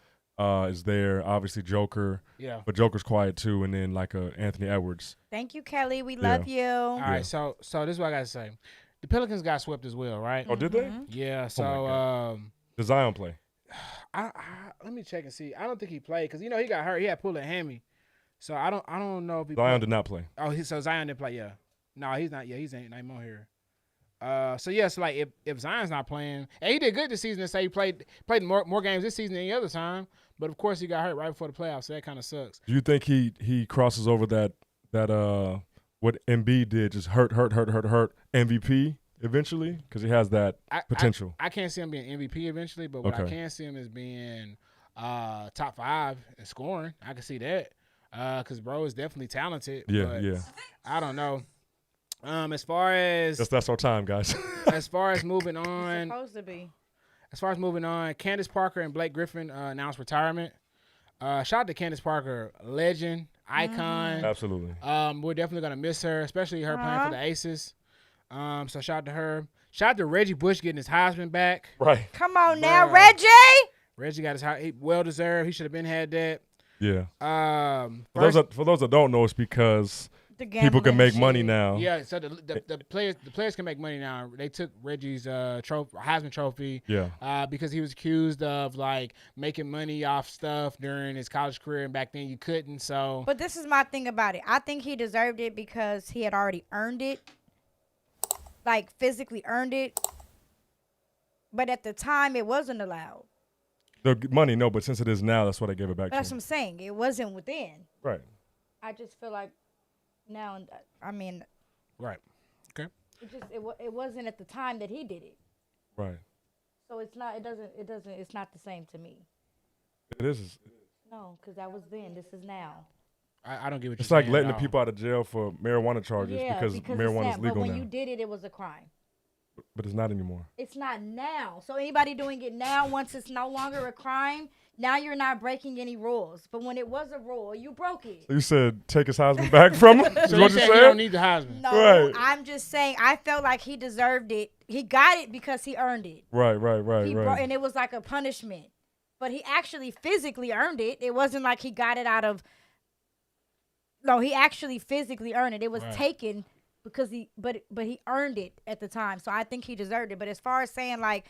is there, obviously Joker. Yeah. But Joker's quiet too, and then like Anthony Edwards. Thank you, Kelly. We love you. All right, so this is what I gotta say. The Pelicans got swept as well, right? Oh, did they? Yeah. So Does Zion play? let me check and see. I don't think he played because he got hurt. He had pulled a hammy, so I don't know if he. Zion played. did not play. Oh, so Zion didn't play. Yeah. No, he's not. Yeah, he's ain't on here. So like if Zion's not playing, and he did good this season, to say he played more games this season than any other time, but of course he got hurt right before the playoffs, so that kind of sucks. Do you think he crosses over that what Embiid did, just hurt MVP eventually, because he has that potential? I can't see him being MVP eventually, but what I can see him is being top 5 in scoring. I can see that because bro is definitely talented. Yeah. I don't know. As far as that's our time, guys. As far as moving on, It's supposed to be. As far as moving on, Candace Parker and Blake Griffin announced retirement. Shout out to Candace Parker, legend, icon. Absolutely. We're definitely gonna miss her, especially her playing for the Aces. So shout out to her. Shout out to Reggie Bush getting his Heisman back. Right. Come on now, Reggie. Reggie got his well deserved. He should have had that. Yeah. For those that don't know, it's because people can make money now. Yeah, so the players can make money now. They took Reggie's Heisman trophy. Yeah. Because he was accused of like making money off stuff during his college career, and back then you couldn't. So. But this is my thing about it. I think he deserved it because he had already earned it, like physically earned it. But at the time, it wasn't allowed. The money, no, but since it is now, that's what I gave it back That's to what him. I'm saying. It wasn't within. Right. I just feel like now, right. Okay. It wasn't at the time that he did it. Right. So it's not the same to me. It is. No, because that was then. This is now. I don't get what it's you're like saying letting at the all. people out of jail for marijuana charges because marijuana is legal but when now. you did it, it was a crime. But it's not anymore. It's not now. So anybody doing it now, once it's no longer a crime, now you're not breaking any rules. But when it was a rule, you broke it. You said take his Heisman back from him? Is So what you you saying he said? don't need the Heisman? No, Right. I'm just saying I felt like he deserved it. He got it because he earned it. Right. And it was like a punishment. But he actually physically earned it. It wasn't like he got it out of. No, he actually physically earned it. It was taken because but he earned it at the time. So I think he deserved it. But as far as saying like,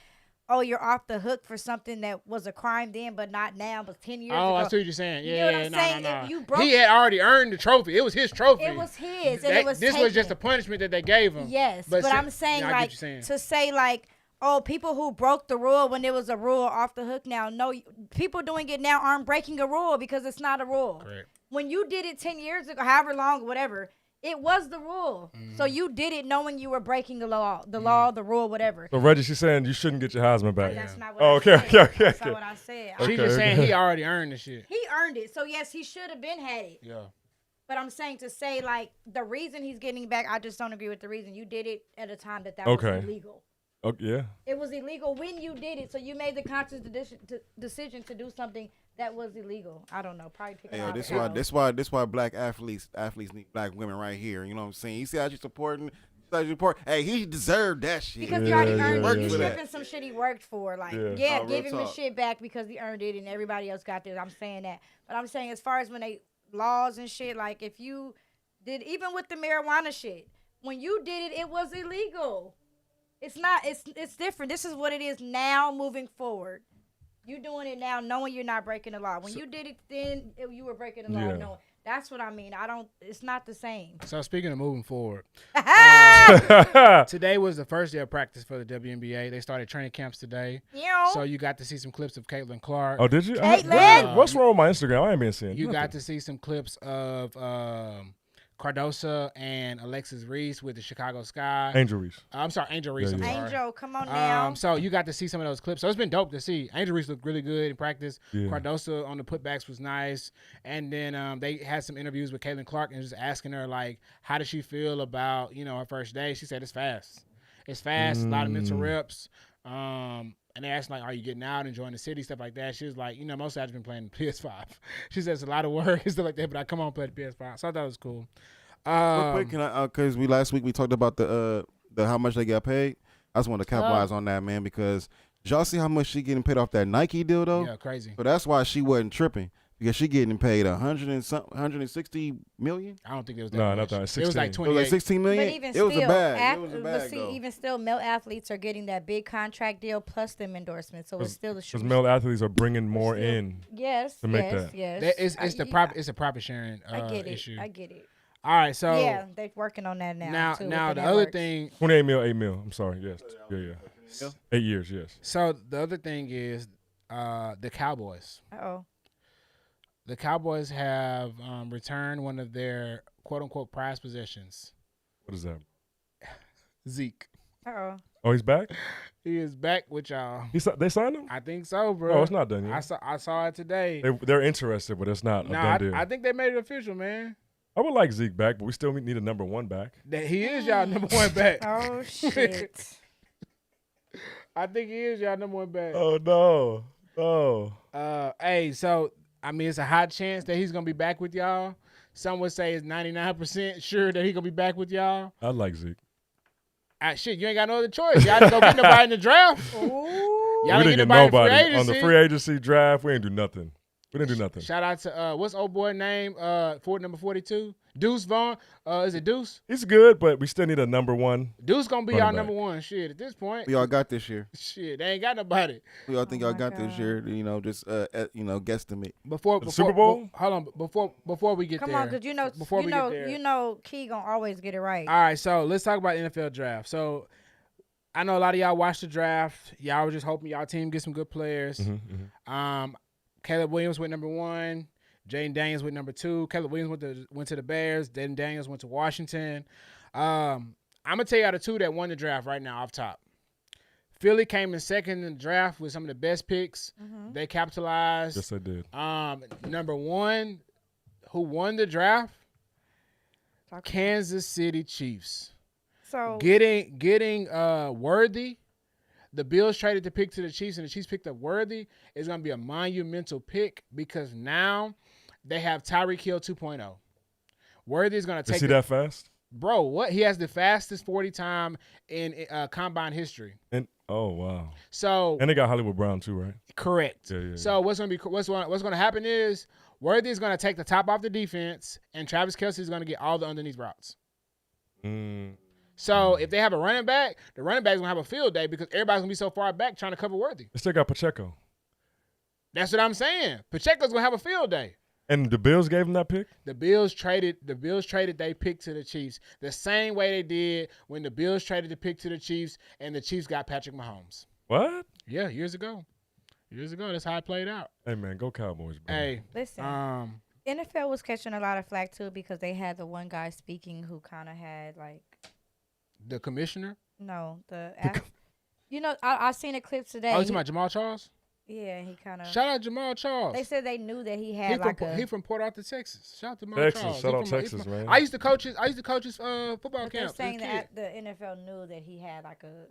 oh, you're off the hook for something that was a crime then, but not now, but 10 years ago. Oh, I see what you're saying. You know Yeah, what I'm saying? no. If you broke He had already earned the trophy. It was his trophy. it was his, and it was This was just taken. a punishment that they gave him. Yes, but I'm saying I get what like you're saying. to say like, oh, people who broke the rule when there was a rule off the hook now. No, people doing it now aren't breaking a rule because it's not a rule. Correct. When you did it 10 years ago, however long, whatever, it was the rule. So you did it knowing you were breaking the law, the rule, whatever. So Reggie, she's saying you shouldn't get your Heisman back. That's not what Oh, I okay, said. okay. That's not what I said. Okay. She's just saying he already earned the shit. He earned it. So yes, he should have been had it. Yeah. But I'm saying to say like the reason he's getting it back, I just don't agree with the reason. You did it at a time that Okay. was illegal. Okay, yeah. It was illegal when you did it, so you made the conscious decision to do something that was illegal. I don't know. Probably pick This why black athletes need black women right here. You know what I'm saying? You see how she's supporting. Hey, he deserved that shit. Because he already earned it. Worked He's for that. stripping some shit he worked for. Like, Yeah. yeah, Oh, give real him his talk. shit back because he earned it and everybody else got this. I'm saying that. But I'm saying as far as when they laws and shit, like if you did, even with the marijuana shit, when you did it, it was illegal. It's not, it's different. This is what it is now moving forward. You doing it now knowing you're not breaking the law. When you did it then, you were breaking the law. Yeah. No, that's what I mean. It's not the same. So speaking of moving forward, today was the first day of practice for the WNBA. They started training camps today. Yeah. So you got to see some clips of Caitlin Clark. Oh, did you? Caitlin! What's wrong with my Instagram? I ain't been seeing You got nothing. to see some clips of Cardosa and Alexis Reese with the Chicago Sky. Angel Reese. I'm sorry, Angel Reese. Yeah, I'm yeah. sorry. Angel, come on now. So you got to see some of those clips. So it's been dope to see. Angel Reese looked really good in practice. Yeah. Cardosa on the putbacks was nice. And then they had some interviews with Caitlin Clark and just asking her, like, how does she feel about, her first day? She said it's fast. It's fast, a lot of mental reps. And they asked, like, are you getting out, enjoying the city, stuff like that? She was like, mostly I've been playing the PS5. She says a lot of work and stuff like that, but I come on and play the PS5. So I thought it was cool. Real quick, can I? Because last week we talked about the how much they got paid. I just want to capitalize on that, man, because did y'all see how much she getting paid off that Nike deal though? Yeah, crazy. So that's why she wasn't tripping, because she getting paid 160 million. I don't think it was that No, much. not that. It was 16. like It 28. was like 16 million. But even it still, was a bag. It was a bag but see, though. even still, male athletes are getting that big contract deal plus them endorsements, so it's still the Because male athletes are bringing more still- in. Yes, to make yes, that. yes. It's a profit sharing I get it. issue. I get it. All right, so Yeah, they're working on that now. too, with now the the other networks. thing. 28 mil, 8 mil. I'm sorry. Yes. Yeah. 8 years. Yes. So the other thing is the Cowboys. Uh-oh. The Cowboys have returned one of their quote unquote prized possessions. What is that? Zeke. Uh-oh. Oh, he's back. He is back with y'all. They signed him. I think so, bro. Oh, it's not done yet. I saw it today. They're interested, but it's not a done deal. I think they made it official, man. I would like Zeke back, but we still need a number one back. That he is y'all number one back. Oh shit. I think he is y'all number one back. Oh no. Oh. Hey, so I mean, it's a high chance that he's gonna be back with y'all. Some would say it's 99% sure that he gonna be back with y'all. I like Zeke. Shit, you ain't got no other choice. Y'all didn't go get nobody in the draft. Ooh. Y'all We didn't didn't get nobody in nobody free on the agency. free agency draft. We didn't do nothing. We didn't do nothing. Shout out to what's old boy name? Number 42, Deuce Vaughn. Is it Deuce? He's good, but we still need a number one. Deuce gonna be Running our back. number one. Shit, at this point, Who y'all got this year? shit, they ain't got nobody. Who y'all think Oh y'all my got this God. year? Just guesstimate. Before Super Bowl? Hold on, before we get Come there. on, because before we get there. you know, Key gonna always get it right. All right, so let's talk about NFL draft. So I know a lot of y'all watched the draft. Y'all were just hoping y'all team get some good players. Caleb Williams went number 1. Jaden Daniels went number 2. Caleb Williams went to the Bears. Jaden Daniels went to Washington. I'm gonna tell y'all the two that won the draft right now off top. Philly came in second in the draft with some of the best picks. They capitalized. Yes, I did. Number 1, who won the draft? Kansas City Chiefs. So getting Worthy. The Bills traded the pick to the Chiefs, and the Chiefs picked up Worthy. It's going to be a monumental pick because now they have Tyreek Hill 2.0. Worthy is going to take. Is he that fast? Bro, what? He has the fastest 40 time in combine history. And oh wow. So and they got Hollywood Brown too, right? Correct. Yeah. So what's going to happen is Worthy is going to take the top off the defense, and Travis Kelce is going to get all the underneath routes. So if they have a running back, the running back is going to have a field day because everybody's going to be so far back trying to cover Worthy. They still got Pacheco. That's what I'm saying. Pacheco's going to have a field day. And the Bills gave him that pick? The Bills traded they pick to the Chiefs the same way they did when the Bills traded the pick to the Chiefs and the Chiefs got Patrick Mahomes. What? Yeah, years ago. That's how it played out. Hey man, go Cowboys, bro. Hey, listen. NFL was catching a lot of flack too because they had the one guy speaking who kind of had like the commissioner. No, I seen a clip today. Oh, you talking about Jamal Charles? Yeah, he kind of. Shout out Jamal Charles. They said they knew that he had he from Port Arthur, Texas. Shout out to Jamal Charles. Shout out Texas, man. I used to coach his football camp. They're saying that the NFL knew that he had like a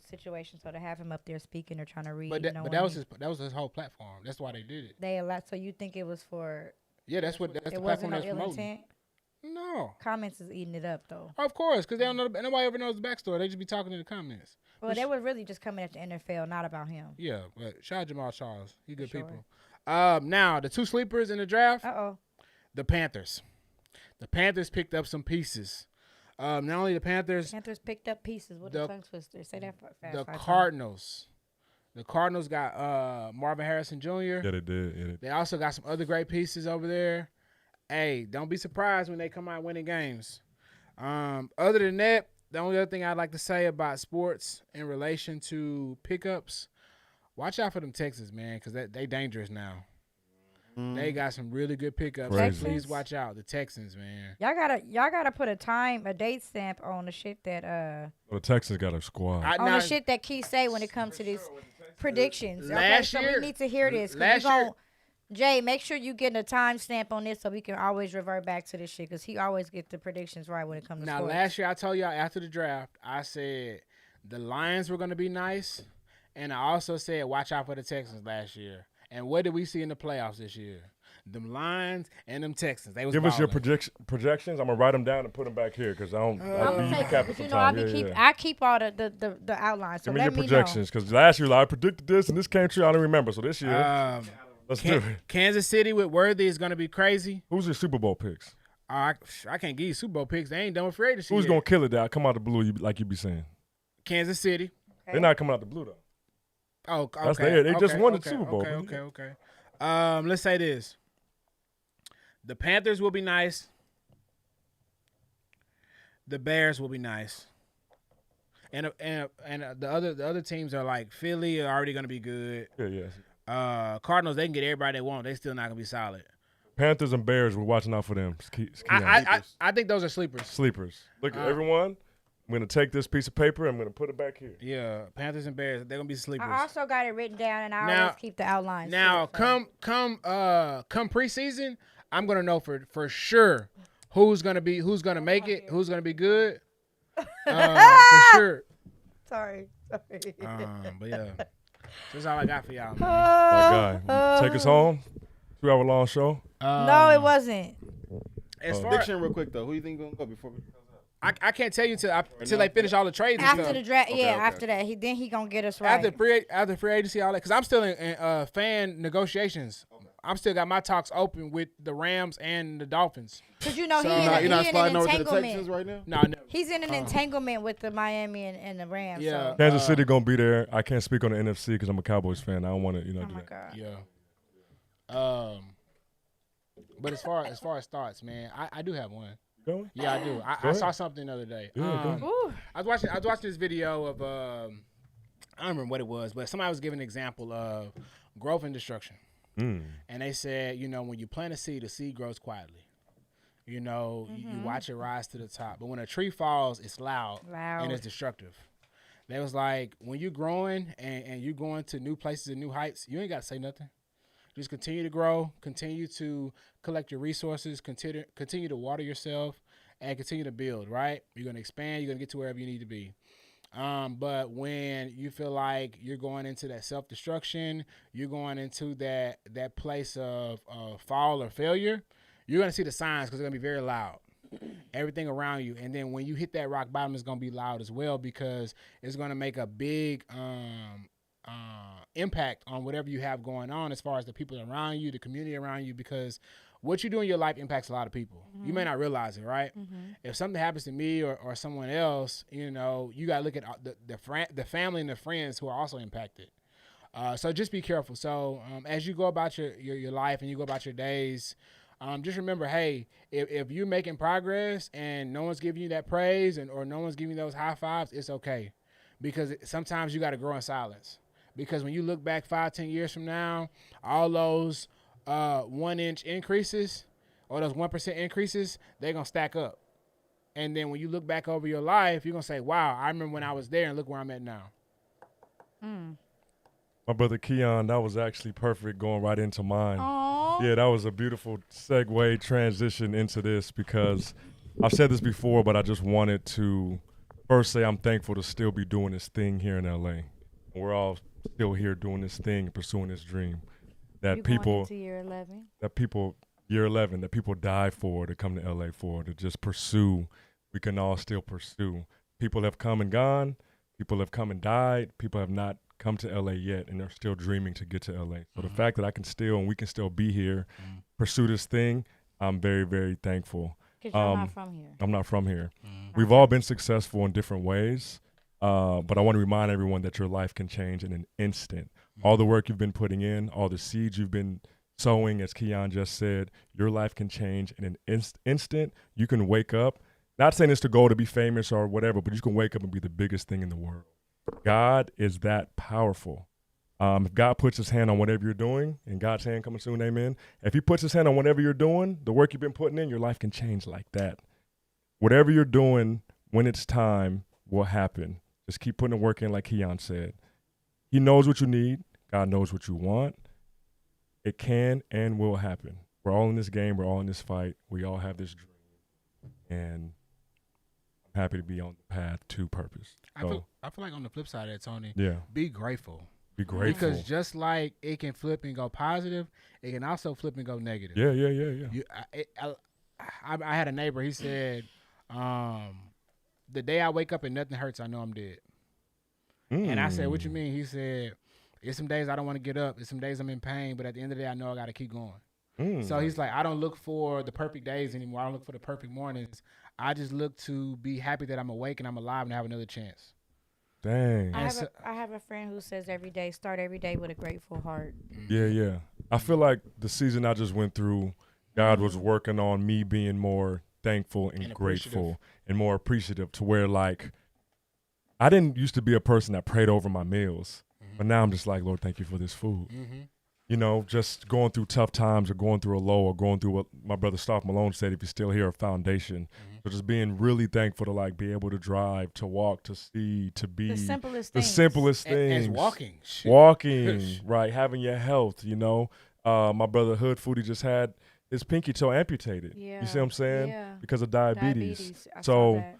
situation, so to have him up there speaking or trying to read. But that was his whole platform. That's why they did it. They allowed. So you think it was for? Yeah, that's the platform that's promoting. No. Comments is eating it up though. Of course, because they don't know. Nobody ever knows the backstory. They just be talking in the comments. Well, they were really just coming at the NFL, not about him. Yeah, but shout out Jamal Charles. He good people. Now the two sleepers in the draft. The Panthers. The Panthers picked up some pieces. Not only the Panthers. Panthers picked up pieces. What the tongue twister? Say that fast. The Cardinals. The Cardinals got Marvin Harrison Jr. Yeah, they did. Yeah. They also got some other great pieces over there. Hey, don't be surprised when they come out winning games. Other than that, the only other thing I'd like to say about sports in relation to pickups, watch out for them Texans, man, because they dangerous now. They got some really good pickups. So please watch out, the Texans, man. Y'all gotta put a date stamp on the shit that the Texans got a squad. The shit that Keith say when it comes to these predictions. Last year, so we need to hear this. Jay, make sure you get a time stamp on this so we can always revert back to this shit because he always get the predictions right when it comes to sports. Last year I told y'all after the draft, I said the Lions were going to be nice, and I also said watch out for the Texans last year. And what did we see in the playoffs this year? Them Lions and them Texans. They was Give us balling. your projections. I'm gonna write them down and put them back here because I don't. I keep all the outlines. So give me your projections because last year I predicted this and this came true. I don't remember. So this year. Let's do it. Kansas City with Worthy is going to be crazy. Who's your Super Bowl picks? I can't give you Super Bowl picks. They ain't done with free agency. Who's going to kill it there? Come out the blue like you be saying. Kansas City. Okay. They're not coming out the blue, though. Oh, okay. They just won the Super Bowl. Okay. Let's say this. The Panthers will be nice. The Bears will be nice. And the other teams are like Philly are already going to be good. Yeah. Cardinals, they can get everybody they want. They still not gonna be solid. Panthers and Bears, we're watching out for them. I think those are sleepers. Sleepers. Look at everyone. I'm gonna take this piece of paper. I'm gonna put it back here. Yeah, Panthers and Bears, they're gonna be sleepers. I also got it written down, and I always keep the outlines. Now, come preseason, I'm gonna know for sure who's gonna make it, who's gonna be good. For sure. Sorry. But yeah. That's all I got for y'all, man. My guy. Take us home. 2-hour long show. No, it wasn't. Prediction real quick, though. Who do you think going to go before we I can't tell you till they finish all the trades and after stuff. The draft. Okay. After that, he gonna get us right. After free agency, all that, because I'm still in fan negotiations. I'm still got my talks open with the Rams and the Dolphins. Because you're not sliding over to the Texans right now? No. He's in an entanglement with the Miami and the Rams. Yeah. So. Kansas City gonna be there. I can't speak on the NFC because I'm a Cowboys fan. I don't want to, do that. God. Yeah. But as far as starts, man, I do have one. Going? Yeah, I do. I saw something the other day. Yeah, I was watching this video of I don't remember what it was, but somebody was giving an example of growth and destruction. And they said, when you plant a seed grows quietly. You watch it rise to the top. But when a tree falls, it's loud. And it's destructive. They was like, when you're growing and you're going to new places and new heights, you ain't got to say nothing. Just continue to grow, continue to collect your resources, continue to water yourself, and continue to build, right? You're going to expand. You're going to get to wherever you need to be. But when you feel like you're going into that self-destruction, you're going into that place of fall or failure, you're going to see the signs because they're going to be very loud. Everything around you. And then when you hit that rock bottom, it's going to be loud as well because it's going to make a big impact on whatever you have going on as far as the people around you, the community around you, because what you do in your life impacts a lot of people. You may not realize it, right? If something happens to me or someone else, you know, you got to look at the family and the friends who are also impacted. So just be careful. So as you go about your life and you go about your days, just remember, hey, if you're making progress and no one's giving you that praise or no one's giving you those high fives, it's okay. Because sometimes you got to grow in silence. Because when you look back 5-10 years from now, all those 1-inch increases or those 1% increases, they're going to stack up. And then when you look back over your life, you're going to say, wow, I remember when I was there and look where I'm at now. My brother Keon, that was actually perfect going right into mine. Aww. Yeah, that was a beautiful segue transition into this because I've said this before, but I just wanted to first say I'm thankful to still be doing this thing here in LA. We're all still here doing this thing and pursuing this dream that You're people going into year 11. year 11 that people die for, to come to LA for, to just pursue. We can all still pursue. People have come and gone. People have come and died. People have not come to LA yet, and they're still dreaming to get to LA. So the fact that I can still and we can still be here, pursue this thing, I'm very, very thankful. Because you're not from here. I'm not from here. We've all been successful in different ways, but I want to remind everyone that your life can change in an instant. All the work you've been putting in, all the seeds you've been sowing, as Keon just said, your life can change in an instant. You can wake up, not saying it's the goal to be famous or whatever, but you can wake up and be the biggest thing in the world. God is that powerful. If God puts his hand on whatever you're doing, and God's hand coming soon, amen. If he puts his hand on whatever you're doing, the work you've been putting in, your life can change like that. Whatever you're doing, when it's time, will happen. Just keep putting the work in like Keon said. He knows what you need. God knows what you want. It can and will happen. We're all in this game. We're all in this fight. We all have this dream. And I'm happy to be on the path to purpose. I feel like on the flip side of that, Tony, be grateful. Be grateful. Because just like it can flip and go positive, it can also flip and go negative. Yeah. I had a neighbor, he said, the day I wake up and nothing hurts, I know I'm dead. And I said, what you mean? He said, there's some days I don't want to get up. There's some days I'm in pain, but at the end of the day, I know I got to keep going. So he's like, I don't look for the perfect days anymore. I don't look for the perfect mornings. I just look to be happy that I'm awake and I'm alive and have another chance. Dang. I have a friend who says start every day with a grateful heart. Yeah. I feel like the season I just went through, God was working on me being more thankful and grateful and more appreciative, to where, like, I didn't used to be a person that prayed over my meals, but now I'm just like, Lord, thank you for this food. You know, just going through tough times or going through a low or going through what my brother Stoff Malone said, if you're still here, a foundation. So just being really thankful to, like, be able to drive, to walk, to see, to be. The simplest As things. walking. Walking, right, having your health, you know. My brother Hood Foodie just had his pinky toe amputated. Yeah. You see what I'm saying? Yeah. Because of diabetes. I saw So that.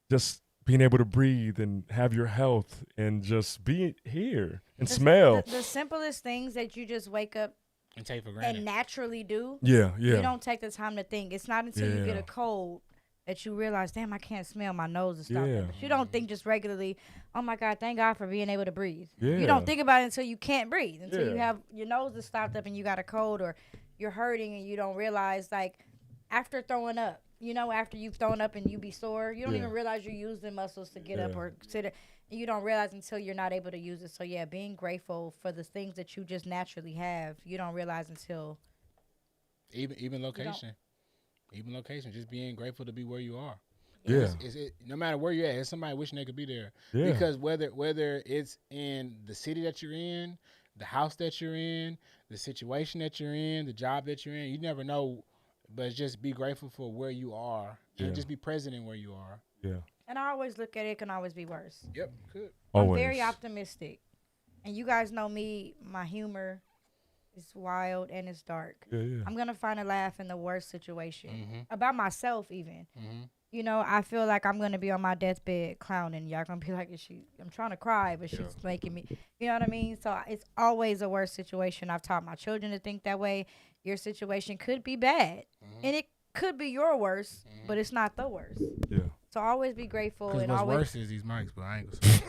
just being able to breathe and have your health and just be here and smell. The simplest things that you just wake up and take for granted and naturally do. Yeah. You don't take the time to think. It's not until you get a cold that you realize, damn, I can't smell, my nose is stopping. But you don't think just regularly, oh my God, thank God for being able to breathe. Yeah. You don't think about it until you can't breathe, until you have your nose is stopped up and you got a cold or you're hurting and you don't realize, like, after throwing up, you know, after you've thrown up and you be sore, you don't even realize you're using muscles to get up or sit. And you don't realize until you're not able to use it. So, yeah, being grateful for the things that you just naturally have, you don't realize until. Even location. Even location. Just being grateful to be where you are. Yeah. No matter where you're at, there's somebody wishing they could be there. Yeah. Because whether it's in the city that you're in, the house that you're in, the situation that you're in, the job that you're in, you never know. But just be grateful for where you are and just be present in where you are. Yeah. And I always look at it can always be worse. Yep, good. I'm very optimistic. And you guys know me, my humor It's wild and it's dark. Yeah, yeah. I'm gonna find a laugh in the worst situation Mm-hmm. about myself, even. Mm-hmm. You know, I feel like I'm gonna be on my deathbed clowning. Y'all gonna be like, I'm trying to cry, but she's making me. You know what I mean? So it's always a worst situation. I've taught my children to think that way. Your situation could be bad, and it could be your worst, but it's not the worst. Yeah. So always be grateful Because and what's always. worse is these mics, but I ain't gonna say.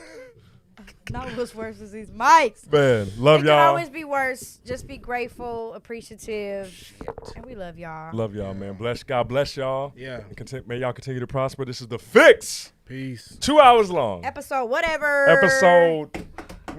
Not what's worse is these mics. Man, love It could y'all. always be worse. Just be grateful, appreciative, and we love y'all. Love y'all, man. God bless y'all. Yeah. And may y'all continue to prosper. This is The Fix. Peace. 2 hours long. Episode whatever. Episode